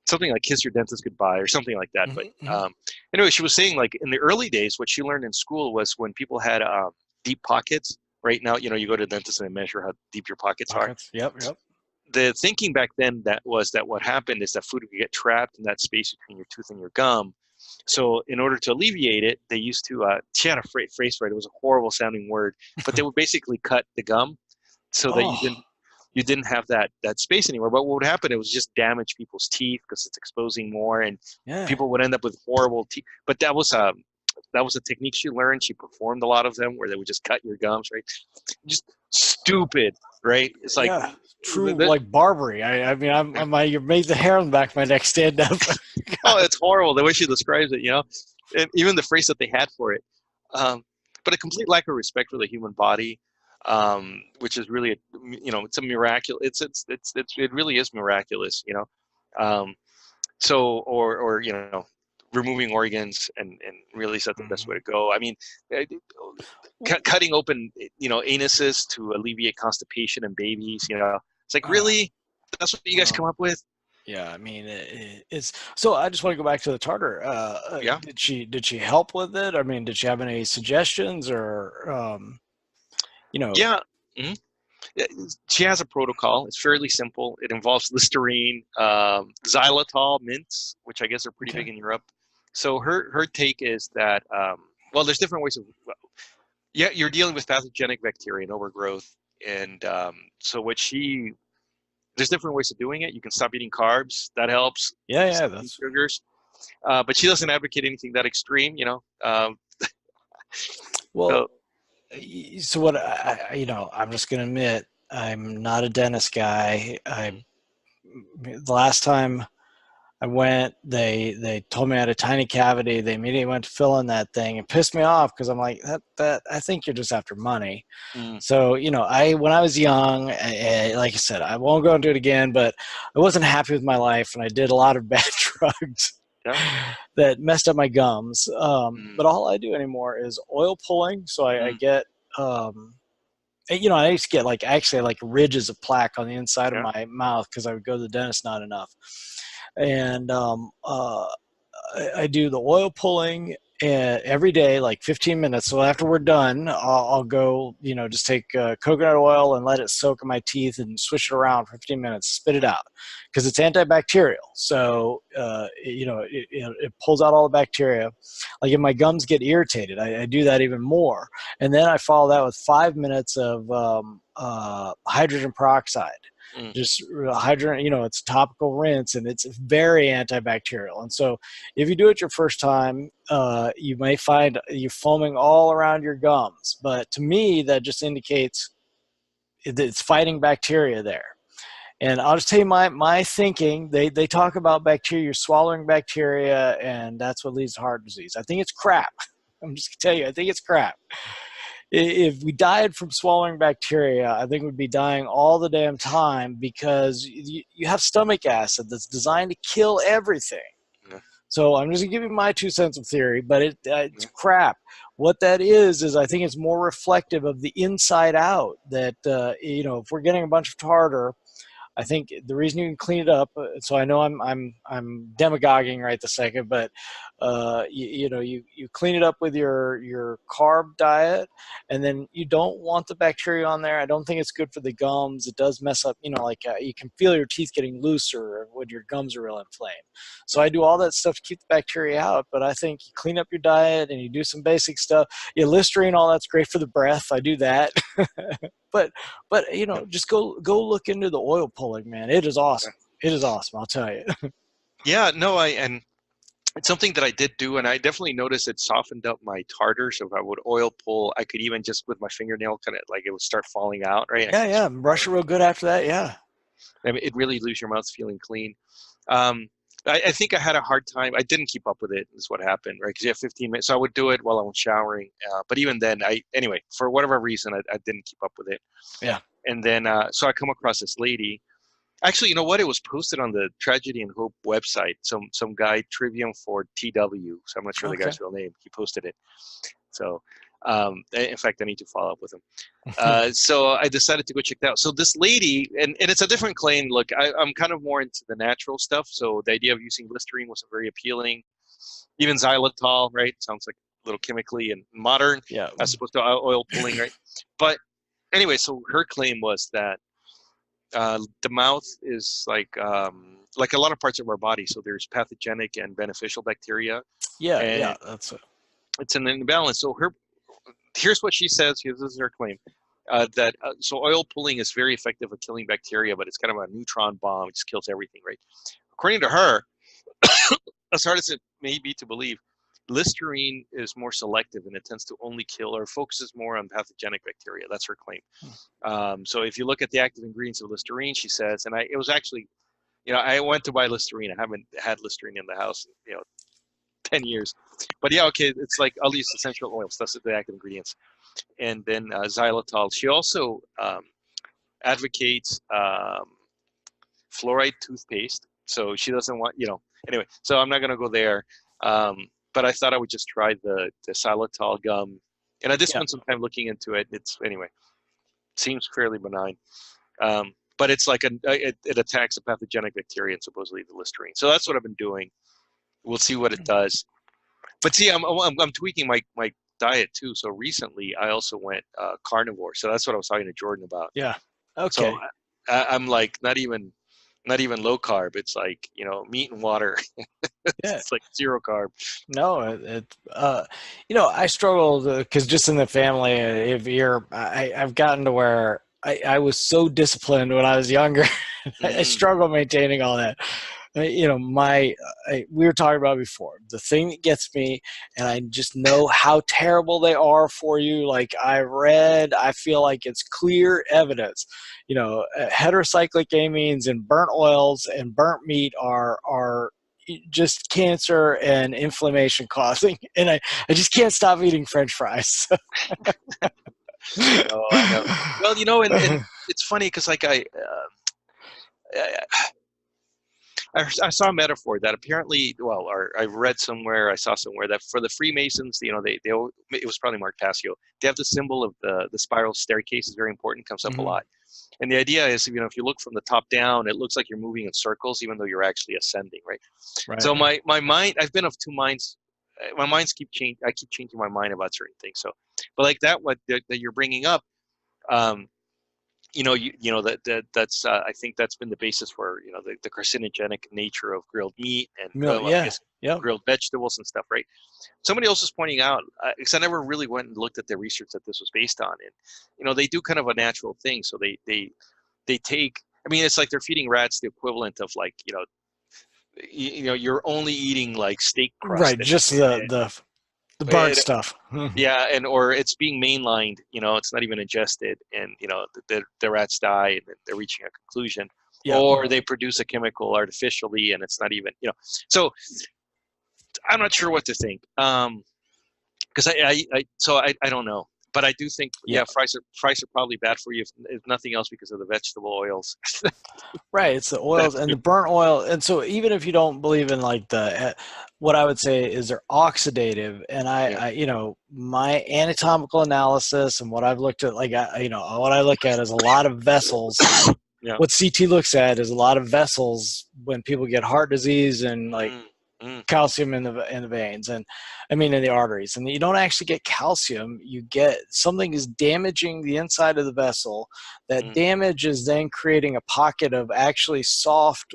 something like "Kiss Your Dentist Goodbye" or something like that. Mm-hmm. But anyway, she was saying, like, in the early days, what she learned in school was when people had deep pockets. Right now, you go to the dentist and they measure how deep your pockets are. Yep. The thinking back then that what happened is that food would get trapped in that space between your tooth and your gum. So in order to alleviate it, they used to, she had a phrase for it. It was a horrible sounding word, but they would basically cut the gum, so that Oh, you didn't have that space anymore. But what would happen? It was just damage people's teeth because it's exposing more, and yeah. people would end up with horrible teeth. But that was a technique she learned. She performed a lot of them where they would just cut your gums, right? Just stupid, right? It's like, Yeah, true, like Barbary. I mean, you made the hair on the back of my neck stand up. oh, it's horrible the way she describes it, and even the phrase that they had for it. Um, but a complete lack of respect for the human body, which is really, it's a miraculous. It really is miraculous, Um, so, or removing organs, and really is that the best way to go? I mean, uh, cutting open, anuses to alleviate constipation in babies. It's like, Uh, really, that's what you guys come well, up with? yeah, I mean, it's so. I just want to go back to the tartar. Yeah. Did she help with it? I mean, did she have any suggestions or you know? Yeah. Mhm. Yeah, she has a protocol. It's fairly simple. It involves Listerine, xylitol, mints, which I guess are pretty Okay. big in Europe. So her take is that, well, there's different ways of, yeah, you're dealing with pathogenic bacteria and overgrowth, and so there's different ways of doing it. You can stop eating carbs. That helps. You Yeah, can yeah, stop eating sugars. But she doesn't advocate anything that extreme. well. So So what I'm just gonna admit I'm not a dentist guy. The last time I went, they told me I had a tiny cavity. They immediately went to fill in that thing. It pissed me off because I'm like that I think you're just after money. mm, So I when I was young, like I said, I won't go into it again, but I wasn't happy with my life, and I did a lot of bad drugs yeah. that messed up my gums. Mm, But all I do anymore is oil pulling. So I mm, get I used to get like ridges of plaque on the inside of yeah. my mouth because I would go to the dentist not enough. And I do the oil pulling every day, like 15 minutes. So after we're done, I'll go, just take coconut oil and let it soak in my teeth and swish it around for 15 minutes, spit it out because it's antibacterial. So, it pulls out all the bacteria. Like if my gums get irritated, I do that even more. And then I follow that with 5 minutes of hydrogen peroxide, Mm, just hydrant, it's a topical rinse and it's very antibacterial. And so if you do it your first time, you may find you foaming all around your gums. But to me, that just indicates it's fighting bacteria there. And I'll just tell you my thinking. They talk about bacteria, you're swallowing bacteria, and that's what leads to heart disease. I think it's crap. I'm just gonna tell you, I think it's crap. If we died from swallowing bacteria, I think we'd be dying all the damn time because you have stomach acid that's designed to kill everything. yeah, So I'm just gonna give you my 2 cents of theory, but it's yeah, crap. What that is I think it's more reflective of the inside out. That if we're getting a bunch of tartar, I think the reason you can clean it up. So I know I'm demagoguing right the second, but you clean it up with your carb diet, and then you don't want the bacteria on there. I don't think it's good for the gums. It does mess up. You can feel your teeth getting looser when your gums are real inflamed. So I do all that stuff to keep the bacteria out. But I think you clean up your diet and you do some basic stuff. Listerine, all that's great for the breath. I do that. but just go look into the oil pulling, man. It is yeah. awesome. It is awesome, I'll tell you. Yeah, no, and it's something that I did do, and I definitely noticed it softened up my tartar. So if I would oil pull, I could even just with my fingernail kind of like it would start falling out, right? I Yeah, could just yeah. Brush it real good after that. Yeah. I mean, it really leaves your mouth feeling clean. Um, I think I had a hard time. I didn't keep up with it. Is what happened, right? Because you have 15 minutes, so I would do it while I was showering. But even then, anyway, for whatever reason, I didn't keep up with it. Yeah. And then, so I come across this lady. Actually, you know what? It was posted on the Tragedy and Hope website. Some guy, Trivium for TW. So I'm not sure the Okay. guy's real name. He posted it. So, in fact, I need to follow up with him. So I decided to go check that out. So this lady, and it's a different claim. Look, I'm kind of more into the natural stuff. So the idea of using Listerine was very appealing. Even xylitol, right? Sounds like a little chemically and modern Yeah. as opposed to oil pulling, right? But anyway, so her claim was that the mouth is like a lot of parts of our body. So there's pathogenic and beneficial bacteria, Yeah. and Yeah. That's it. it's an imbalance. So here's what she says. This is her claim. So oil pulling is very effective at killing bacteria, but it's kind of a neutron bomb. It just kills everything, right? According to her, as hard as it may be to believe, Listerine is more selective and it tends to only kill or focuses more on pathogenic bacteria. That's her claim. So if you look at the active ingredients of Listerine, she says, and it was actually, I went to buy Listerine. I haven't had Listerine in the house, 10 years. But yeah, okay, it's like I'll use essential oils. That's the active ingredients. And then xylitol. She also advocates fluoride toothpaste. So she doesn't want, anyway, so I'm not going to go there. But I thought I would just try the xylitol gum. And I did spend some time looking into it. Anyway, seems fairly benign. But it's like it attacks a pathogenic bacteria and supposedly the Listerine. So that's what I've been doing. We'll see what it does. But see, I'm tweaking my diet too. So recently I also went carnivore. So that's what I was talking to Jordan about. Yeah. Okay. So I'm like not even low carb. It's like, meat and water. It's like zero carb. No, I struggled because just in the family, I've gotten to where I was so disciplined when I was younger. I struggle maintaining all that. We were talking about before, the thing that gets me, and I just know how terrible they are for you. Like I feel like it's clear evidence, heterocyclic amines and burnt oils and burnt meat are just cancer and inflammation causing. And I just can't stop eating French fries. I know. Well, and it's funny because like I saw a metaphor that apparently, or I read somewhere, I saw somewhere that for the Freemasons, it was probably Mark Passio. They have the symbol of the spiral staircase is very important, comes up a lot. And the idea is, if you look from the top down, it looks like you're moving in circles, even though you're actually ascending, right? So my mind, I've been of two minds. My minds keep changing. I keep changing my mind about certain things. So, but like that you're bringing up, that's I think that's been the basis for the carcinogenic nature of grilled meat and grilled vegetables and stuff, right? Somebody else was pointing out, because I never really went and looked at the research that this was based on, and they do kind of a natural thing. So they take, it's like they're feeding rats the equivalent of like you're only eating like steak crust, right? Just the burnt stuff. Yeah, or it's being mainlined, it's not even ingested, and the rats die and they're reaching a conclusion, or they produce a chemical artificially and it's not even, so I'm not sure what to think, because I don't know, but I do think fries are probably bad for you if nothing else because of the vegetable oils. Right, it's the oils and the burnt oil, and so even if you don't believe in like what I would say is they're oxidative, and my anatomical analysis and what I've looked at, like what I look at is a lot of vessels. What CT looks at is a lot of vessels when people get heart disease and like calcium in the veins and in the arteries, and you don't actually get calcium. You get something is damaging the inside of the vessel. That damage is then creating a pocket of actually soft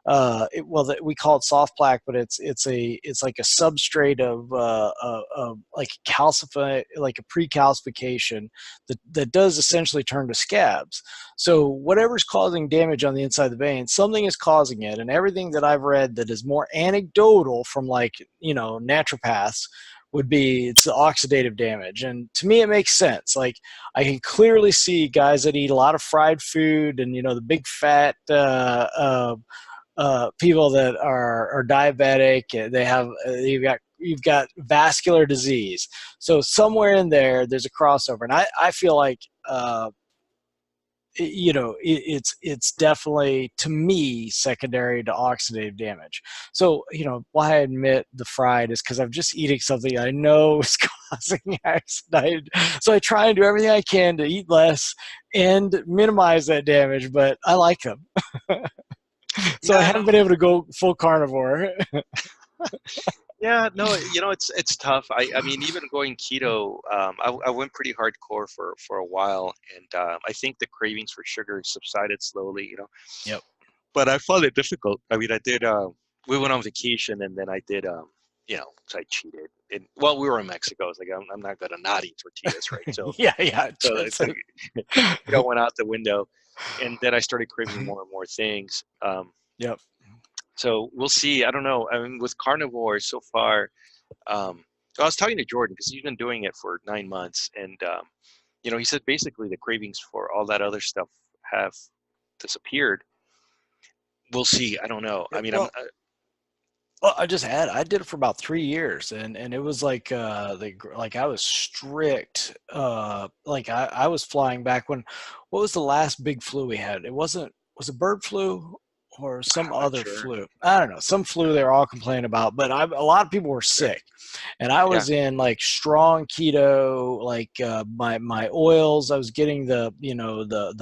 we call it soft plaque, but it's like a substrate of like like a precalcification that does essentially turn to scabs. So whatever's causing damage on the inside of the vein, something is causing it, and everything that I've read that is more anecdotal from naturopaths would be it's the oxidative damage. And to me, it makes sense. Like I can clearly see guys that eat a lot of fried food and the big fat people that are diabetic, you've got vascular disease. So somewhere in there's a crossover, and I feel like it's definitely, to me, secondary to oxidative damage. So why I admit the fried is because I'm just eating something I know is causing accident. So I try and do everything I can to eat less and minimize that damage, but I like them. So I haven't been able to go full carnivore. Yeah, no, it's tough. I mean, even going keto, I went pretty hardcore for a while, and I think the cravings for sugar subsided slowly. Yep. But I found it difficult. I mean, I did. We went on vacation, and then I did. So I cheated. well, we were in Mexico. I was like, I'm not gonna not eat tortillas, right? So Yeah, yeah. so it's like, it all went out the window, and then I started craving more and more things. Yep. So we'll see. I don't know. I mean, with carnivore so far, I was talking to Jordan because he's been doing it for 9 months, and he said basically the cravings for all that other stuff have disappeared. We'll see. I don't know. I mean, Well, I did it for about 3 years, and it was like like I was strict. Like I was flying back when, what was the last big flu we had? Was it bird flu or some I'm not other sure. flu? I don't know, some flu they were all complaining about, but a lot of people were sick, and I Yeah. was in like strong keto, like my oils. I was getting the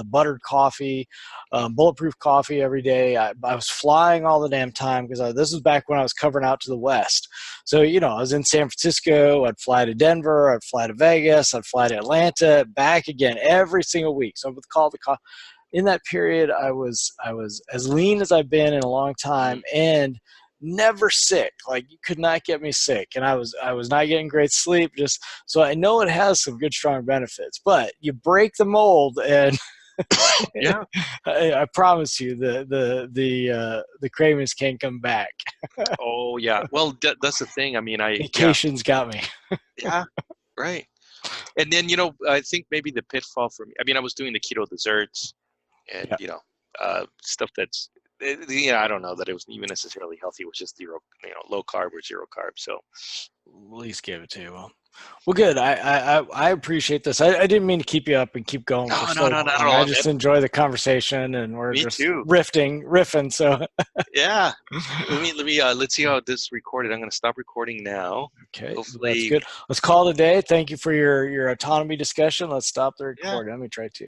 buttered coffee, bulletproof coffee every day. I was flying all the damn time because this was back when I was covering out to the west. So I was in San Francisco. I'd fly to Denver. I'd fly to Vegas. I'd fly to Atlanta, back again every single week. So with call the call. In that period, I was as lean as I've been in a long Mhm. time, and never sick. Like, you could not get me sick, and I was not getting great sleep. Just so I know it has some good strong benefits, but you break the mold, and Yeah. I promise you the cravings can't come back. Oh, yeah. Well, that's the thing. I mean, yeah, Vacation's got me. yeah, right. And then, I think maybe the pitfall for me, I mean, I was doing the keto desserts and, Yeah, stuff that's, I don't know that it was even necessarily healthy. It was just zero, low carb or zero carb. So, at least give it to you. Well, good. I appreciate this. I didn't mean to keep you up and keep going for no, no, so no, not at long. I all, just man. enjoy the conversation, and we're Me just too. riffing. So, Yeah. Let's see how this recorded. I'm going to stop recording now. okay, that's Hopefully, good. Let's call it a day. Thank you for your autonomy discussion. Let's stop the yeah. recording. Let me try to.